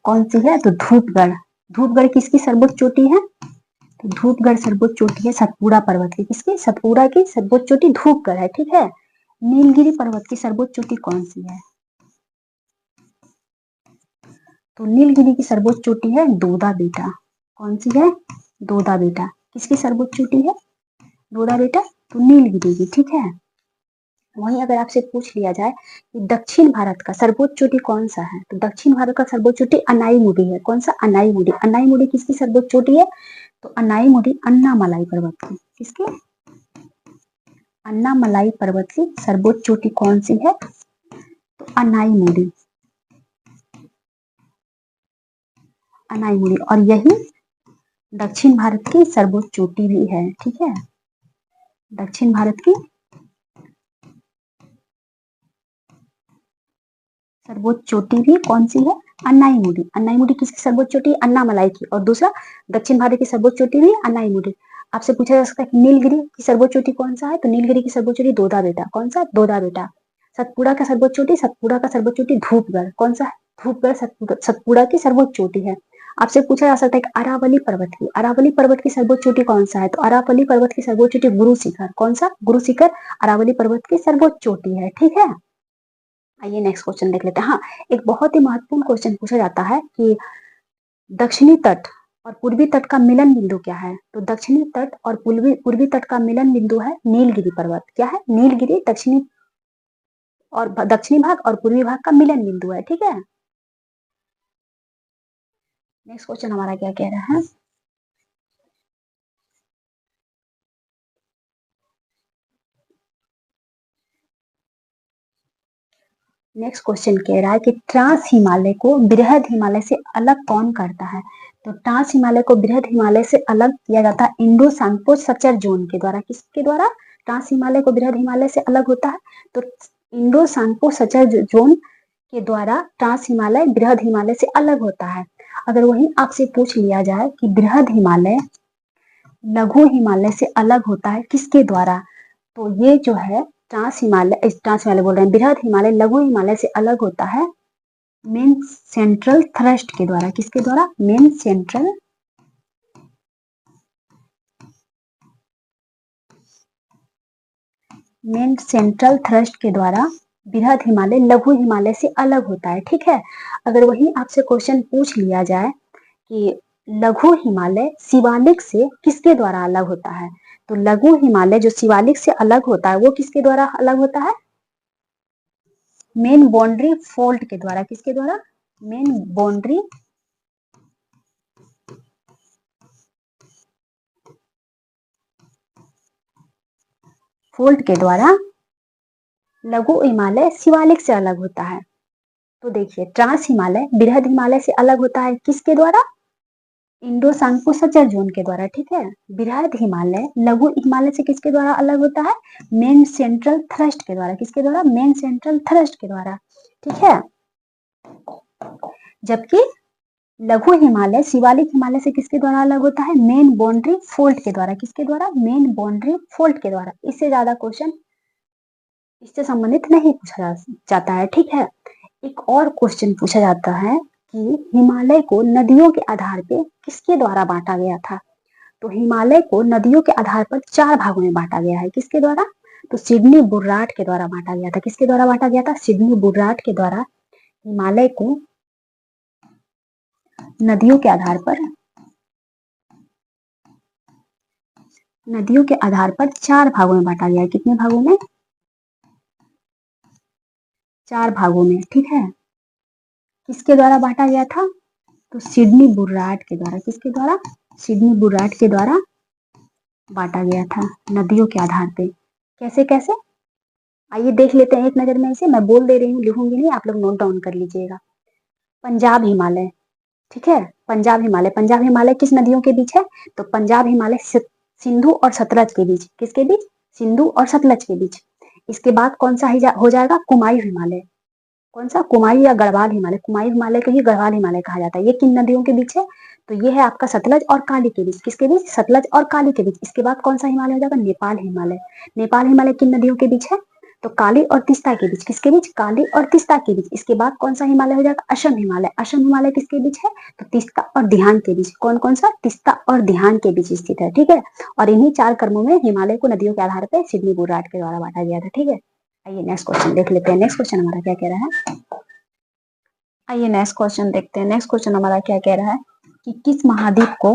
कौन सी है? तो धूपगढ़। धूपगढ़ किसकी सर्वोच्च चोटी है? तो धूपगढ़ सर्वोच्च चोटी है सतपुड़ा पर्वत की। किसकी? सतपुड़ा की सर्वोच्च चोटी धूपगढ़ है, ठीक है। नीलगिरी पर्वत की सर्वोच्च चोटी कौन सी है? तो नीलगिरी की सर्वोच्च चोटी है दोदा बेटा। कौन सी है? दोदा बेटा। किसकी सर्वोच्च चोटी है? दोदा बेटा, तो नीलगिरी की, ठीक है। वहीं अगर आपसे पूछ लिया जाए कि दक्षिण भारत का सर्वोच्च चोटी कौन सा है, तो दक्षिण भारत का सर्वोच्च चोटी अनाईमुडी है। कौन सा? अनाईमुडी। अनाईमुडी किसकी सर्वोच्च चोटी है? तो अनाईमुडी अन्नामलाई पर्वत की। किसकी? अन्नामलाई पर्वत की सर्वोच्च चोटी कौन सी है? तो अनाईमुडी। अनाईमुडी, और यही दक्षिण भारत की सर्वोच्च चोटी भी है, ठीक है। दक्षिण भारत की सर्वोच्च चोटी भी कौन सी है? अन्नाईमुडी। अन्नाईमुडी किसकी सर्वोच्च चोटी? अन्नामलाई की। और दूसरा दक्षिण भारत की सर्वोच्च चोटी भी अन्नाईमुडी। आपसे पूछा जा सकता है कि नीलगिरी की सर्वोच्च चोटी कौन सा है, तो नीलगिरी की सर्वोच्च चोटी दोदा बेटा। कौन सा? दोदा बेटा। सतपुड़ा का सर्वोच्च चोटी, सतपुड़ा का सर्वोच्च चोटी धूपगढ़। कौन सा है? धूपगढ़ सतपुड़ा की सर्वोच्च चोटी है। आपसे पूछा जा सकता है कि अरावली पर्वत की, अरावली पर्वत की सर्वोच्च चोटी कौन सा है, तो अरावली पर्वत की सर्वोच्च चोटी गुरु शिखर। कौन सा? गुरु शिखर अरावली पर्वत की सर्वोच्च चोटी है, ठीक है। आइए नेक्स्ट क्वेश्चन देख लेते हैं। हाँ, एक बहुत ही महत्वपूर्ण क्वेश्चन पूछा जाता है कि दक्षिणी तट और पूर्वी तट का मिलन बिंदु क्या है, तो दक्षिणी तट और पूर्वी तट का मिलन बिंदु है नीलगिरी पर्वत। क्या है? नीलगिरी दक्षिणी और दक्षिणी भाग और पूर्वी भाग का मिलन बिंदु है, ठीक है। नेक्स्ट क्वेश्चन हमारा क्या कह रहा है? नेक्स्ट क्वेश्चन कह रहा है कि ट्रांस हिमालय को बृहद हिमालय से अलग कौन करता है, तो ट्रांस हिमालय को बृहद हिमालय से अलग किया जाता है इंडो सांगपो सचर जोन के द्वारा। किसके द्वारा ट्रांस हिमालय को बृहद हिमालय से अलग होता है, तो इंडो सांगपो सचर जोन के द्वारा ट्रांस हिमालय बृहद हिमालय से अलग होता है। अगर वही आपसे पूछ लिया जाए कि बृहद हिमालय लघु हिमालय से अलग होता है किसके द्वारा, तो ये जो है ट्रांस हिमालय बोल रहे हैं, बृहद हिमालय लघु हिमालय से अलग होता है मेन सेंट्रल थ्रस्ट के द्वारा। किसके द्वारा? मेन सेंट्रल थ्रस्ट के द्वारा बृहद हिमालय लघु हिमालय से अलग होता है, ठीक है। अगर वही आपसे क्वेश्चन पूछ लिया जाए कि लघु हिमालय शिवालिक से किसके द्वारा अलग होता है, तो लघु हिमालय जो शिवालिक से अलग होता है वो किसके द्वारा अलग होता है? मेन बाउंड्री फोल्ड के द्वारा। किसके द्वारा? मेन बाउंड्री फोल्ड के द्वारा लघु हिमालय शिवालिक से अलग होता है। तो देखिए ट्रांस हिमालय बृहद हिमालय से अलग होता है किसके द्वारा? इंडो सांगपो सचर जोन के द्वारा, ठीक है। बृहद हिमालय लघु हिमालय से किसके द्वारा अलग होता है? मेन सेंट्रल थ्रस्ट के द्वारा। किसके द्वारा? मेन सेंट्रल थ्रस्ट के द्वारा, ठीक है। जबकि लघु हिमालय शिवालिक हिमालय से किसके द्वारा अलग होता है? मेन बाउंड्री फोल्ड के द्वारा। किसके द्वारा? मेन बाउंड्री फोल्ड के द्वारा। इससे ज्यादा क्वेश्चन इससे संबंधित नहीं पूछा जाता है, ठीक है। एक और क्वेश्चन पूछा जाता है कि हिमालय को नदियों के आधार पे किसके द्वारा बांटा गया था, तो हिमालय को नदियों के आधार पर 4 भागों में बांटा गया है। किसके द्वारा? तो सिडनी बुर्राट के द्वारा बांटा गया था। किसके द्वारा बांटा गया था? सिडनी बुर्राट के द्वारा हिमालय को नदियों के आधार पर 4 भागों में बांटा गया है। कितने भागों में? 4 भागों में, ठीक है। किसके द्वारा बांटा गया था? तो सिडनी बुर्राट के द्वारा। किसके द्वारा? सिडनी बुर्राट के द्वारा बांटा गया था नदियों के आधार पे। कैसे कैसे? आइए देख लेते हैं एक नजर में। इसे मैं बोल दे रही हूँ, लिखूंगी नहीं, आप लोग नोट डाउन कर लीजिएगा। पंजाब हिमालय, ठीक है। पंजाब हिमालय, पंजाब हिमालय किस नदियों के बीच है, तो पंजाब हिमालय सिंधु और सतलज के बीच। किसके बीच? सिंधु और सतलज के बीच। इसके बाद कौन सा हो जाएगा? कुमायूं हिमालय। कौन सा? कुमायूं या गढ़वाल हिमालय। कुमायूं हिमालय को ही गढ़वाल हिमालय कहा जाता है। ये किन नदियों के बीच है, तो ये है आपका सतलज और काली के बीच। किसके बीच? सतलज और काली के बीच। इसके बाद कौन सा हिमालय हो जाएगा? नेपाल हिमालय। नेपाल हिमालय किन नदियों के बीच है, तो काली और तीस्ता के बीच। किसके बीच? काली और तीस्ता के बीच। इसके बाद कौन सा हिमालय हो जाएगा? असम हिमालय। असम हिमालय किसके बीच है, तो तीस्ता और धियान के बीच। कौन कौन सा? तीस्ता और धियान के बीच स्थित है, ठीक है। और इन्हीं 4 क्रमों में हिमालय को नदियों के आधार पर सिडनी बुर्राट के द्वारा बांटा गया था, ठीक है। आइए नेक्स्ट क्वेश्चन देख लेते हैं। नेक्स्ट क्वेश्चन हमारा क्या कह रहा है? आइए नेक्स्ट क्वेश्चन देखते हैं। नेक्स्ट क्वेश्चन हमारा क्या कह रहा है कि किस महाद्वीप को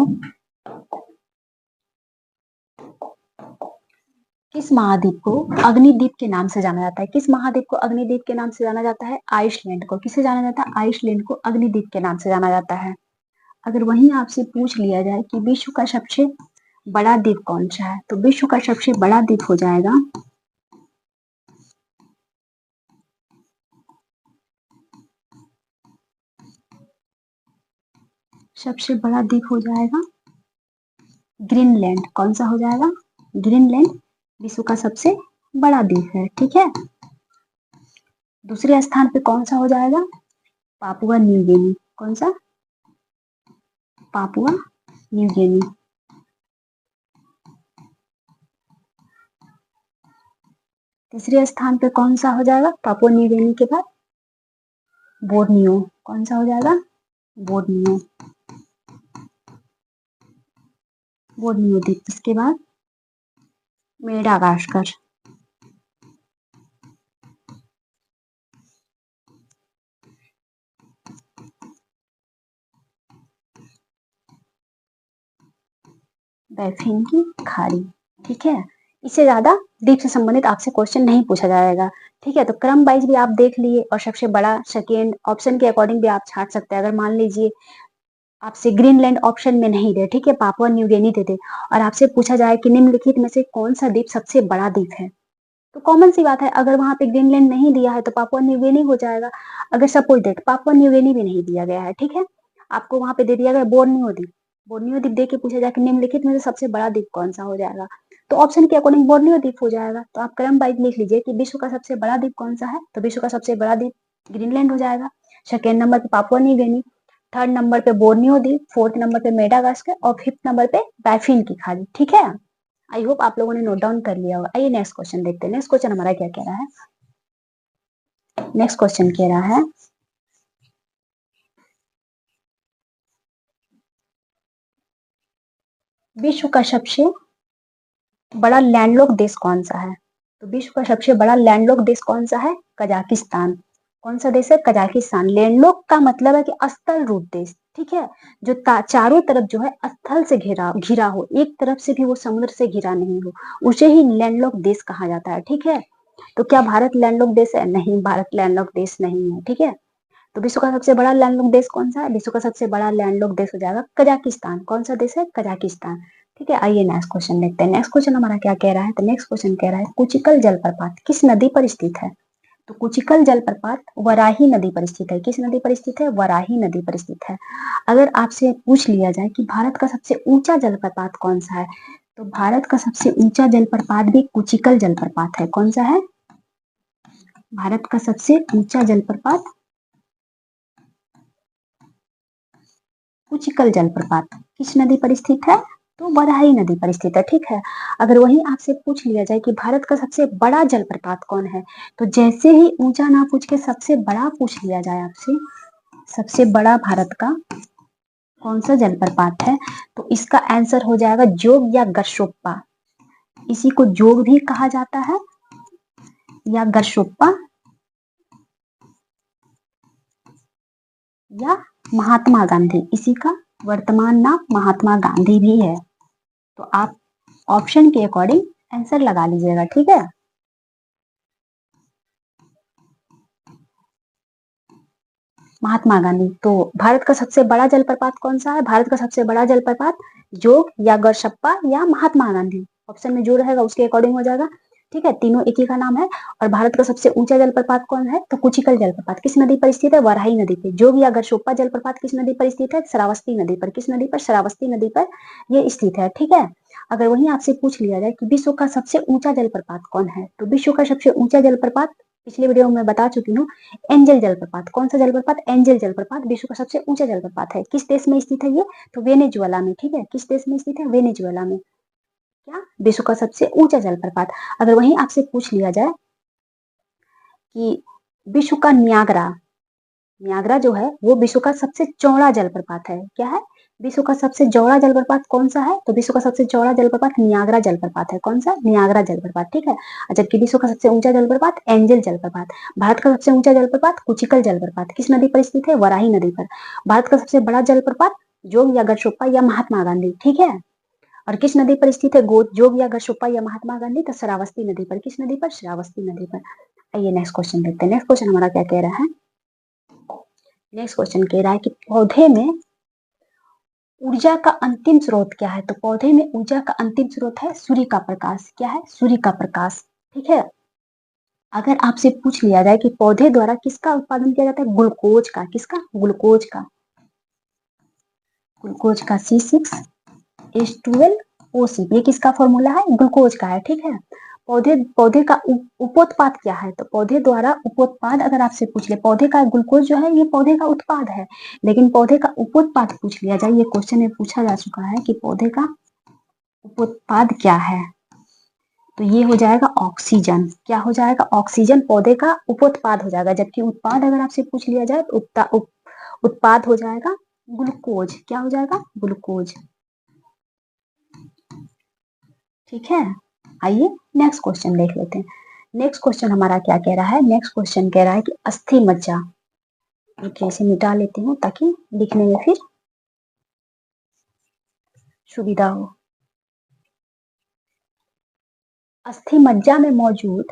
अग्निद्वीप के नाम से जाना जाता है? किस महाद्वीप को अग्निद्वीप के नाम से जाना जाता है? आइसलैंड को। किसे जाना जाता है? आइसलैंड को अग्निद्वीप के नाम से जाना जाता है। अगर वहीं आपसे पूछ लिया जाए कि विश्व का सबसे बड़ा द्वीप कौन सा है, तो विश्व का सबसे बड़ा द्वीप हो जाएगा सबसे बड़ा द्वीप हो जाएगा ग्रीनलैंड। कौन सा हो जाएगा? ग्रीनलैंड विश्व का सबसे बड़ा द्वीप है। ठीक है। दूसरे स्थान पे कौन सा हो जाएगा? Papua New Guinea. कौन सा? Papua New Guinea. तीसरे स्थान पे कौन सा हो जाएगा पापुआ न्यू गिनी के बाद? बोर्नियो। कौन सा हो जाएगा? बोर्नियो। बोर्नियो द्वीप। इसके बाद मेडागास्कर। बैफिन की खाड़ी। ठीक है। इससे ज्यादा द्वीप से संबंधित आपसे क्वेश्चन नहीं पूछा जाएगा। ठीक है। तो क्रम वाइज भी आप देख लिए और सबसे बड़ा सेकेंड ऑप्शन के अकॉर्डिंग भी आप छाट सकते हैं। अगर मान लीजिए आपसे ग्रीनलैंड ऑप्शन में नहीं दे, ठीक है, पापुआ न्यू गिनी दे दे, और आपसे पूछा जाए कि निम्नलिखित में से कौन सा द्वीप सबसे बड़ा द्वीप है, तो कॉमन सी बात है, अगर वहां पे ग्रीनलैंड नहीं दिया है तो पापुआ न्यू गिनी हो जाएगा। अगर suppose that Papua New Guinea भी नहीं दिया गया है, ठीक है, आपको वहां पे दे दिया गया बोर्नियो द्वीप। बोर्नियो द्वीप दे के पूछा जाए कि निम्नलिखित में से सबसे बड़ा द्वीप कौन सा हो जाएगा, तो ऑप्शन के अकॉर्डिंग बोर्नियो द्वीप हो जाएगा। तो आप क्रम वाइज लिख लीजिए कि विश्व का सबसे बड़ा द्वीप कौन सा है, तो विश्व का सबसे बड़ा द्वीप ग्रीनलैंड हो जाएगा। सेकेंड नंबर पे Papua New Guinea, third number पे बोर्नियो द्वीप, फोर्थ नंबर पे मेडागास्कर और फिफ्थ नंबर पे बैफिन की खाड़ी। ठीक है। आई होप आप लोगों ने नोट डाउन कर लिया होगा। आइए नेक्स्ट क्वेश्चन देखते हैं। नेक्स्ट क्वेश्चन हमारा क्या कह रहा है? नेक्स्ट क्वेश्चन कह रहा है विश्व का सबसे बड़ा लैंडलॉक देश कौन सा है? तो विश्व का सबसे बड़ा लैंडलॉक देश कौन सा है? कजाकिस्तान। कौन सा देश है? कजाकिस्तान। लैंडलॉक का मतलब है कि स्थल रूप देश। ठीक है। जो चारों तरफ जो है स्थल से घिरा घिरा हो, एक तरफ से भी वो समुद्र से घिरा नहीं हो, उसे ही लैंडलॉक देश कहा जाता है। ठीक है। तो क्या भारत लैंडलॉक देश है? नहीं, भारत लैंडलॉक देश नहीं है। ठीक है। तो विश्व का सबसे बड़ा लैंडलॉक देश कौन सा है? विश्व का सबसे बड़ा लैंडलॉक देश हो जाएगा कजाकिस्तान। कौन सा देश है? कजाकिस्तान। ठीक है। आइए नेक्स्ट क्वेश्चन देखते हैं। नेक्स्ट क्वेश्चन हमारा क्या कह रहा है? तो नेक्स्ट क्वेश्चन कह रहा है कुचिकल जलप्रपात किस नदी पर स्थित है? तो कुचिकल जलप्रपात वराही नदी पर स्थित है। किस नदी पर स्थित है? वराही नदी पर स्थित है। अगर आपसे पूछ लिया जाए कि भारत का सबसे ऊंचा जलप्रपात कौन सा है, तो भारत का सबसे ऊंचा जलप्रपात भी कुचिकल जलप्रपात है। कौन सा है? भारत का सबसे ऊंचा जलप्रपात कुचिकल जलप्रपात किस नदी पर स्थित है? तो वराही नदी पर स्थित है। ठीक है। अगर वही आपसे पूछ लिया जाए कि भारत का सबसे बड़ा जलप्रपात कौन है, तो जैसे ही ऊंचा ना पूछ के सबसे बड़ा पूछ लिया जाए आपसे, सबसे बड़ा भारत का कौन सा जलप्रपात है, तो इसका आंसर हो जाएगा जोग या गरशोप्पा। इसी को जोग भी कहा जाता है या गरशोप्पा या महात्मा गांधी। इसी का वर्तमान नाम महात्मा गांधी भी है। तो आप ऑप्शन के अकॉर्डिंग आंसर लगा लीजिएगा। ठीक है। महात्मा गांधी। तो भारत का सबसे बड़ा जलप्रपात कौन सा है? भारत का सबसे बड़ा जलप्रपात जोग या गरशप्पा या महात्मा गांधी। ऑप्शन में जो रहेगा उसके अकॉर्डिंग हो जाएगा। ठीक है। तीनों एक ही का नाम है। और भारत का सबसे ऊंचा जलप्रपात कौन है? तो कुचिकल जलप्रपात किस नदी पर स्थित है? वराही नदी पे। जोग या गरशोप्पा जलप्रपात किस नदी पर स्थित है? श्रावस्ती नदी पर। किस नदी पर? श्रावस्ती नदी पर ये स्थित है। ठीक है। अगर वहीं आपसे पूछ लिया जाए कि विश्व का सबसे ऊंचा जलप्रपात कौन है, तो विश्व का सबसे ऊंचा जलप्रपात पिछले वीडियो में बता चुकी हूँ, एंजल जलप्रपात। कौन सा जलप्रपात? एंजल जलप्रपात विश्व का सबसे ऊंचा जलप्रपात है। किस देश में स्थित है ये? तो वेनेजुएला में। ठीक है। किस देश में स्थित है? वेनेजुएला में। क्या? विश्व का सबसे ऊंचा जलप्रपात। अगर वहीं आपसे पूछ लिया जाए कि विश्व का न्यागरा नियाग्रा जो है वो विश्व का सबसे चौड़ा जलप्रपात है। क्या है? विश्व का सबसे चौड़ा जलप्रपात कौन सा है? तो विश्व का सबसे चौड़ा जलप्रपात नियाग्रा जलप्रपात है। कौन सा? नियाग्रा जलप्रपात, ठीक है। जबकि विश्व का सबसे ऊंचा जलप्रपात एंजल जलप्रपात। भारत का सबसे ऊंचा जलप्रपात कुचिकल जलप्रपात किस नदी पर स्थित है? वराही नदी पर। भारत का सबसे बड़ा जलप्रपात जोग या गरसोप्पा या महात्मा गांधी, ठीक है। और किस नदी पर स्थित है जोग या गरसोप्पा या महात्मा गांधी? तो श्रावस्ती नदी पर। किस नदी पर? श्रावस्ती नदी पर। आइए नेक्स्ट क्वेश्चन देखते हैं। नेक्स्ट क्वेश्चन हमारा क्या कह रहा है? नेक्स्ट क्वेश्चन कह रहा है कि पौधे में ऊर्जा का अंतिम स्रोत क्या है? तो पौधे में ऊर्जा का अंतिम स्रोत है सूर्य का प्रकाश। क्या है? सूर्य का प्रकाश, ठीक है। अगर आपसे पूछ लिया जाए कि पौधे द्वारा किसका उत्पादन किया जाता है? ग्लूकोज का। किसका? ग्लूकोज का। ग्लूकोज का C6H12O6, ये किसका फॉर्मूला है? ग्लूकोज का है, ठीक है। पौधे पौधे का उपोत्पाद क्या है? तो पौधे द्वारा उपोत्पाद अगर आपसे पूछ ले, पौधे का ग्लूकोज जो है ये पौधे का उत्पाद है, लेकिन पौधे का उपोत्पाद पूछ लिया जाए, ये क्वेश्चन में पूछा जा चुका है कि पौधे का उपोत्पाद क्या है, तो ये हो जाएगा ऑक्सीजन। क्या हो जाएगा? ऑक्सीजन पौधे का उपोत्पाद हो जाएगा। जबकि उत्पाद अगर आपसे पूछ लिया जाए तो उत्पाद हो जाएगा ग्लूकोज। क्या हो जाएगा? ग्लूकोज, ठीक है। आइए नेक्स्ट क्वेश्चन देख लेते हैं। नेक्स्ट क्वेश्चन हमारा क्या कह रहा है? नेक्स्ट क्वेश्चन कह रहा है कि अस्थि मज्जा, ओके इसे मिटा लेती हूँ ताकि लिखने में फिर सुविधा हो। अस्थि मज्जा में मौजूद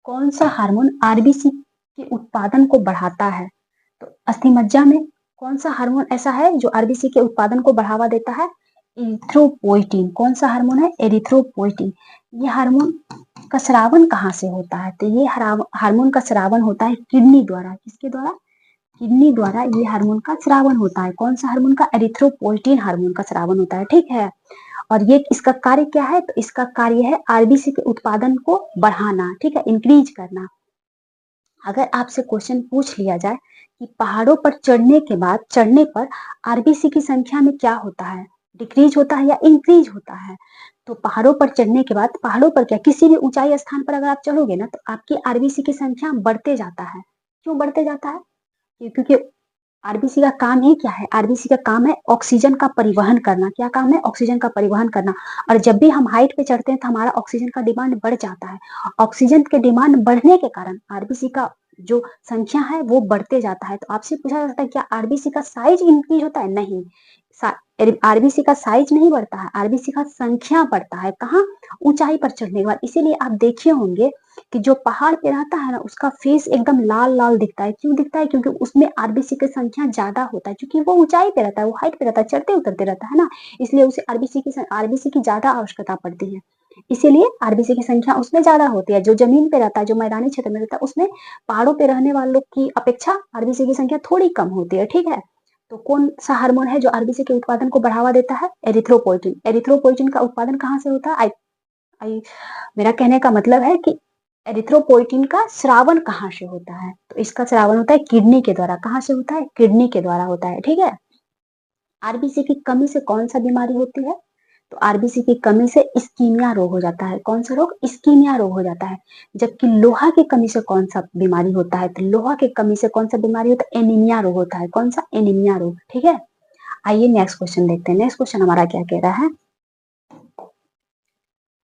कौन सा हार्मोन आरबीसी के उत्पादन को बढ़ाता है? तो अस्थि मज्जा में कौन सा हार्मोन ऐसा है जो आरबीसी के उत्पादन को बढ़ावा देता है? एरिथ्रोपोइटिन। कौन सा हार्मोन है? एरिथ्रोपोइटिन। ये हार्मोन का स्रावन कहाँ से होता है? तो ये हार्मोन का स्रावन होता है किडनी द्वारा। किसके द्वारा? किडनी द्वारा ये हार्मोन का स्रावन होता है। कौन सा हार्मोन का? एरिथ्रोपोइटिन हार्मोन का स्रावन होता है, ठीक है। और ये इसका कार्य क्या है? तो इसका कार्य है आरबीसी के उत्पादन को बढ़ाना, ठीक है, इंक्रीज करना। अगर आपसे क्वेश्चन पूछ लिया जाए कि पहाड़ों पर चढ़ने पर आरबीसी की संख्या में क्या होता है? डिक्रीज होता है या इंक्रीज होता है? तो पहाड़ों पर चढ़ने के बाद, पहाड़ों पर क्या, किसी भी ऊंचाई स्थान पर अगर आप चढ़ोगे ना तो आपकी आरबीसी की संख्या बढ़ते जाता है। क्यों बढ़ते जाता है? क्योंकि आरबीसी का काम ही क्या है? आरबीसी का काम है ऑक्सीजन का परिवहन करना। क्या काम है? ऑक्सीजन का परिवहन करना। और जब भी हम हाइट पे चढ़ते हैं तो हमारा ऑक्सीजन का डिमांड बढ़ जाता है। ऑक्सीजन के डिमांड बढ़ने के कारण आरबीसी का जो संख्या है वो बढ़ते जाता है। तो आपसे पूछा जाता है क्या आरबीसी का साइज इंक्रीज होता है? नहीं, आरबीसी का साइज नहीं बढ़ता है, आरबीसी का संख्या बढ़ता है। कहाँ? ऊंचाई पर चढ़ने के बाद। इसीलिए आप देखे होंगे कि जो पहाड़ पे रहता है ना उसका फेस एकदम लाल लाल दिखता है। क्यों दिखता है? क्योंकि उसमें आरबीसी की संख्या ज्यादा होता है, क्योंकि वो ऊंचाई पे रहता है, वो हाइट पे रहता है, चढ़ते उतरते रहता है ना, इसलिए उसे आरबीसी की ज्यादा आवश्यकता पड़ती है। इसीलिए आरबीसी की संख्या उसमें ज्यादा होती है। जो जमीन पे रहता है, जो मैदानी क्षेत्र में रहता है, उसमें पहाड़ों पे रहने वालों की अपेक्षा आरबीसी की संख्या थोड़ी कम होती है, ठीक है। तो कौन सा हार्मोन है जो आरबीसी के उत्पादन को बढ़ावा देता है? एरिथ्रोपोइटिन। एरिथ्रोपोइटिन का उत्पादन कहाँ से होता है? आई मेरा कहने का मतलब है कि एरिथ्रोपोइटिन का स्रावन कहाँ से होता है? तो इसका स्रावन होता है किडनी के द्वारा। कहाँ से होता है? किडनी के द्वारा होता है, ठीक है। आरबीसी की कमी से कौन सा बीमारी होती है? तो आरबीसी की कमी से इस्कीमिया रोग हो जाता है। कौन सा रोग? इस्कीमिया रोग हो जाता है। जबकि लोहा की कमी से कौन सा बीमारी होता है? तो लोहा की कमी से कौन सा बीमारी होता है? एनीमिया रोग होता है। कौन सा? एनीमिया रोग, ठीक है। आइए नेक्स्ट क्वेश्चन देखते हैं। नेक्स्ट क्वेश्चन हमारा क्या कह रहा है?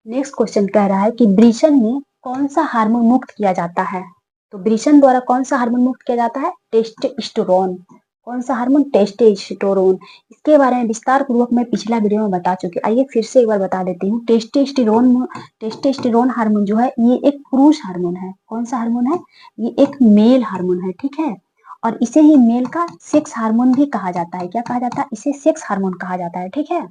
नेक्स्ट क्वेश्चन कह रहा है कि वृषण में कौन सा हार्मोन मुक्त किया जाता है? तो वृषण द्वारा कौन सा हार्मोन मुक्त किया जाता है? टेस्टोस्टेरोन। कौन सा हार्मोन? टेस्टोस्टेरोन। इसके बारे में विस्तार पूर्वक मैं पिछला वीडियो में बता चुकी हूँ। आइए फिर से एक बार बता देती हूँ। टेस्टोस्टेरोन हार्मोन जो है ये एक पुरुष हार्मोन है। कौन सा हार्मोन है? ये एक मेल हार्मोन है, ठीक है। और इसे ही मेल का सेक्स हार्मोन भी कहा जाता है। क्या कहा जाता है? इसे सेक्स हार्मोन कहा जाता है, ठीक है।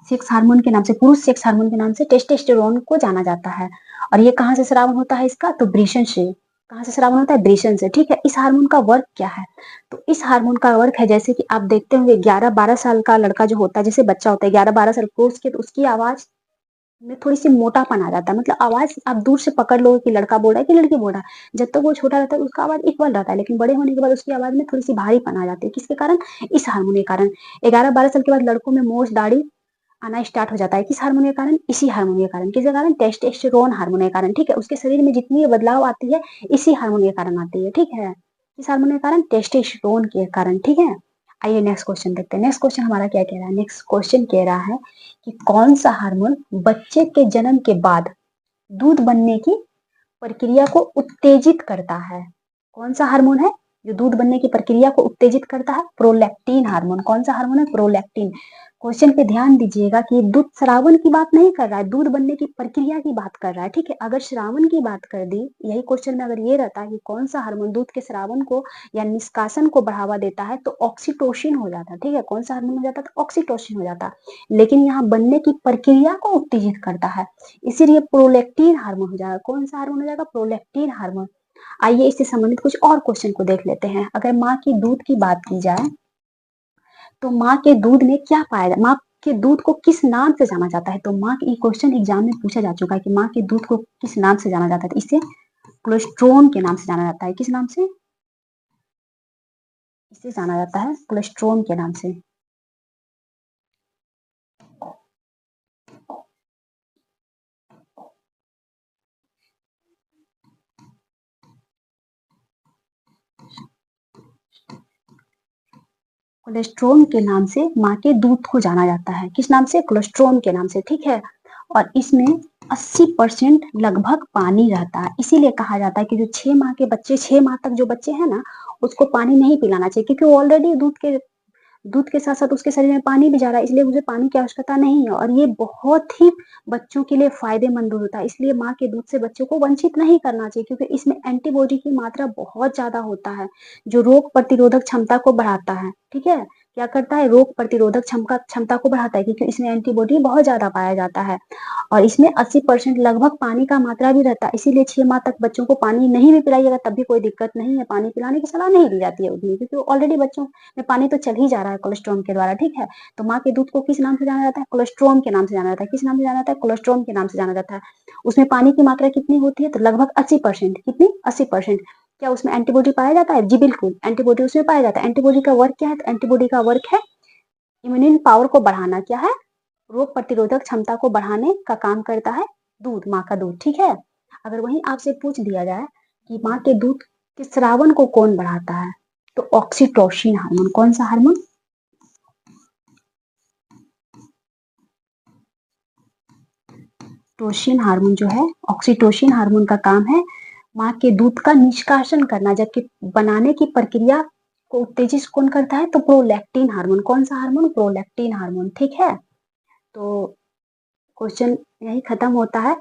सेक्स हार्मोन के नाम से, पुरुष सेक्स हार्मोन के नाम से टेस्टोस्टेरोन को जाना जाता है। और ये कहाँ से स्रावन होता है इसका? तो वृषण से। कहाँ से स्रावन होता है? वृषण से, ठीक है। इस हार्मोन का वर्क क्या है? तो इस हार्मोन का वर्क है, जैसे कि आप देखते होंगे 11-12 साल का लड़का जो होता है, जैसे बच्चा होता है 11-12 साल को, उसके तो उसकी आवाज में थोड़ी सी मोटापन आ जाता है। मतलब आवाज आप दूर से पकड़ लो कि लड़का बोल रहा है कि लड़की बोल रहा है। जब तक वो छोटा रहता है उसका आवाज इक्वल रहता है, लेकिन बड़े होने के बाद उसकी आवाज में थोड़ी सी भारीपन आ जाती है। किसके कारण? इस हार्मोन के कारण। 11-12 साल के बाद लड़कों में मोच दाढ़ी आना स्टार्ट हो जाता है। किस हार्मोन के कारण? इसी हार्मोन के कारण। किसके कारण? टेस्टोस्टेरोन हार्मोन के कारण। ठीक है, उसके शरीर में जितनी बदलाव आती है इसी हार्मोन के कारण आती है। ठीक है, किस हार्मोन के कारण? टेस्टोस्टेरोन के कारण। ठीक है, आइए नेक्स्ट क्वेश्चन देखते हैं। नेक्स्ट क्वेश्चन हमारा क्या कह रहा है? नेक्स्ट क्वेश्चन कह रहा है कि कौन सा हार्मोन बच्चे के जन्म के बाद दूध बनने की प्रक्रिया को उत्तेजित करता है? कौन सा हार्मोन है जो दूध बनने की प्रक्रिया को उत्तेजित करता है? Prolactin hormone. कौन सा हार्मोन है? प्रोलैक्टिन। क्वेश्चन पे ध्यान दीजिएगा कि दूध श्रावण की बात नहीं कर रहा है, दूध बनने की प्रक्रिया की बात कर रहा है। ठीक है, अगर श्रावण की बात कर दी, यही क्वेश्चन में अगर ये रहता है कि कौन सा हार्मोन दूध के श्रावण को या निष्कासन को बढ़ावा देता है, तो ऑक्सीटोसिन हो जाता। ठीक है, कौन सा हार्मोन हो जाता? तो ऑक्सीटोसिन हो जाता। लेकिन यहाँ बनने की प्रक्रिया को उत्तेजित करता है, इसीलिए प्रोलैक्टिन हार्मोन हो जाएगा। कौन सा हार्मोन हो जाएगा? Prolactin hormone. आइए इससे संबंधित कुछ और क्वेश्चन को देख लेते हैं। अगर माँ की दूध की बात की जाए तो माँ के दूध में क्या पाया जाता है? माँ के दूध को किस नाम से जाना जाता है? तो माँ ये क्वेश्चन एग्जाम में पूछा जा चुका है कि माँ के दूध को किस नाम से जाना जाता है? इसे कोलेस्ट्रोन के नाम से जाना जाता है। किस नाम से? इसे जाना जाता है कोलेस्ट्रोन के नाम से। कोलेस्ट्रोन के नाम से माँ के दूध को जाना जाता है। किस नाम से? कोलेस्ट्रोन के नाम से। ठीक है, और इसमें 80% लगभग पानी रहता है। इसीलिए कहा जाता है कि जो 6 माह के बच्चे, 6 माह तक जो बच्चे हैं ना, उसको पानी नहीं पिलाना चाहिए, क्योंकि वो ऑलरेडी दूध के साथ साथ उसके शरीर में पानी भी जा रहा है, इसलिए मुझे पानी की आवश्यकता नहीं है। और ये बहुत ही बच्चों के लिए फायदेमंद होता है, इसलिए माँ के दूध से बच्चों को वंचित नहीं करना चाहिए, क्योंकि इसमें एंटीबॉडी की मात्रा बहुत ज्यादा होता है, जो रोग प्रतिरोधक क्षमता को बढ़ाता है। ठीक है, क्या करता है? रोग प्रतिरोधक क्षमता को बढ़ाता है, क्योंकि इसमें एंटीबॉडी बहुत ज्यादा पाया जाता है। और इसमें 80% लगभग पानी का मात्रा भी रहता है, इसीलिए 6 माह तक बच्चों को पानी नहीं भी पिलाइएगा तब भी कोई दिक्कत नहीं है। पानी पिलाने की सलाह नहीं दी जाती है उतनी, क्योंकि ऑलरेडी बच्चों में पानी तो चल ही जा रहा है कोलेस्ट्रॉल के द्वारा। ठीक है, तो माँ के दूध को किस नाम से जाना जाता है? कोलेस्ट्रॉल के नाम से जाना जाता है। किस नाम से जाना जाता है? कोलेस्ट्रॉल के नाम से जाना जाता है। उसमें पानी की मात्रा कितनी होती है? तो लगभग 80%। कितनी? 80%। क्या उसमें एंटीबॉडी पाया जाता है? जी बिल्कुल, एंटीबॉडी उसमें पाया जाता है। एंटीबॉडी का वर्क क्या है? तो एंटीबॉडी का वर्क है इम्यून पावर को बढ़ाना। क्या है? रोग प्रतिरोधक क्षमता को बढ़ाने का काम करता है दूध, माँ का दूध। ठीक है, अगर वहीं आपसे पूछ दिया जाए कि माँ के दूध के स्रावन को कौन बढ़ाता है, तो ऑक्सीटोसिन हार्मोन। कौन सा हार्मोन? टोसिन हार्मोन जो है, ऑक्सीटोसिन हार्मोन का काम है माँ के दूध का निष्कासन करना, जबकि बनाने की प्रक्रिया को उत्तेजित कौन करता है? तो प्रोलैक्टिन हार्मोन। कौन सा हार्मोन? Prolactin hormone. ठीक है, तो क्वेश्चन यही खत्म होता है।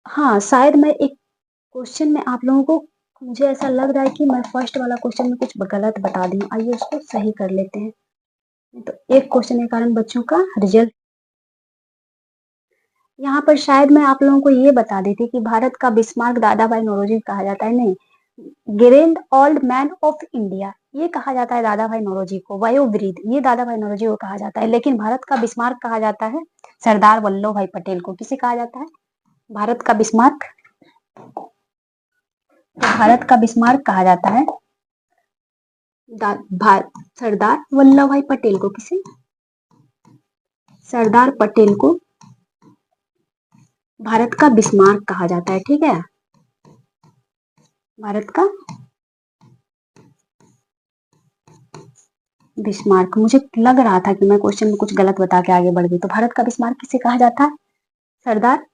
हाँ, शायद मैं एक क्वेश्चन में आप लोगों को, मुझे ऐसा लग रहा है कि मैं फर्स्ट वाला क्वेश्चन में कुछ गलत बता दी हूँ। आइए उसको सही कर लेते हैं, तो एक क्वेश्चन के कारण बच्चों का रिजल्ट। यहाँ पर शायद मैं आप लोगों को ये बता देती कि भारत का बिस्मार्क दादा भाई नौरोजी कहा जाता है, नहीं, grand old man of India ये कहा जाता है दादा भाई नौरोजी को। वयोवृद्ध ये दादा भाई नौरोजी को कहा जाता है, लेकिन भारत का बिस्मार्क कहा जाता है सरदार वल्लभ भाई पटेल को। किसे कहा जाता है? भारत का बिस्मार्क, तो भारत का बिस्मार्क कहा जाता है सरदार वल्लभ भाई पटेल को। किसे? सरदार पटेल को भारत का बिस्मार्क कहा जाता है। ठीक है, भारत का बिस्मार्क। मुझे लग रहा था कि मैं क्वेश्चन में कुछ गलत बता के आगे बढ़ गई। तो भारत का बिस्मार्क किसे कहा जाता है? सरदार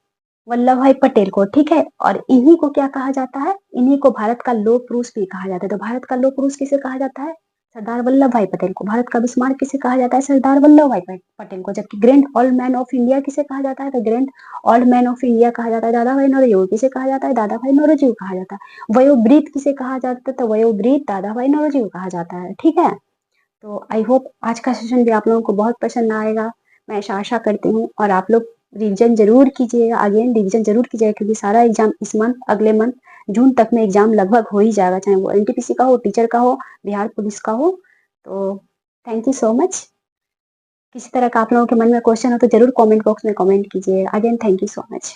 वल्लभ भाई पटेल को। ठीक है, और इन्हीं को क्या कहा जाता है? इन्हीं को भारत का लौह पुरुष भी कहा जाता है। तो भारत का लौह पुरुष किसे कहा जाता है? सरदार वल्लभ भाई पटेल को। भारत का बिस्मार्क किसे कहा जाता है? सरदार वल्लभ भाई पटेल को। जबकि grand old man of India किसे कहा जाता है? तो grand old man of India कहा जाता है दादा भाई नौरोजी को। किसे कहा जाता है? दादा भाई नौरोजी को कहा जाता है। वयोवृद्ध किसे कहा जाता है? तो वयोवृद्ध दादा भाई नौरोजी को कहा जाता है। ठीक है, तो आई होप आज का सेशन भी आप लोगों को बहुत पसंद आएगा, मैं ऐसा आशा करती हूँ। और आप लोग रिवीजन जरूर कीजिएगा, अगेन रिवीजन जरूर कीजिएगा, क्योंकि सारा एग्जाम इस मंथ, अगले मंथ जून तक में एग्जाम लगभग हो ही जाएगा, चाहे वो एनटीपीसी का हो, टीचर का हो, बिहार पुलिस का हो। तो थैंक यू सो मच। किसी तरह का आप लोगों के मन में क्वेश्चन हो तो जरूर कमेंट बॉक्स में कमेंट कीजिए। Again thank you so much.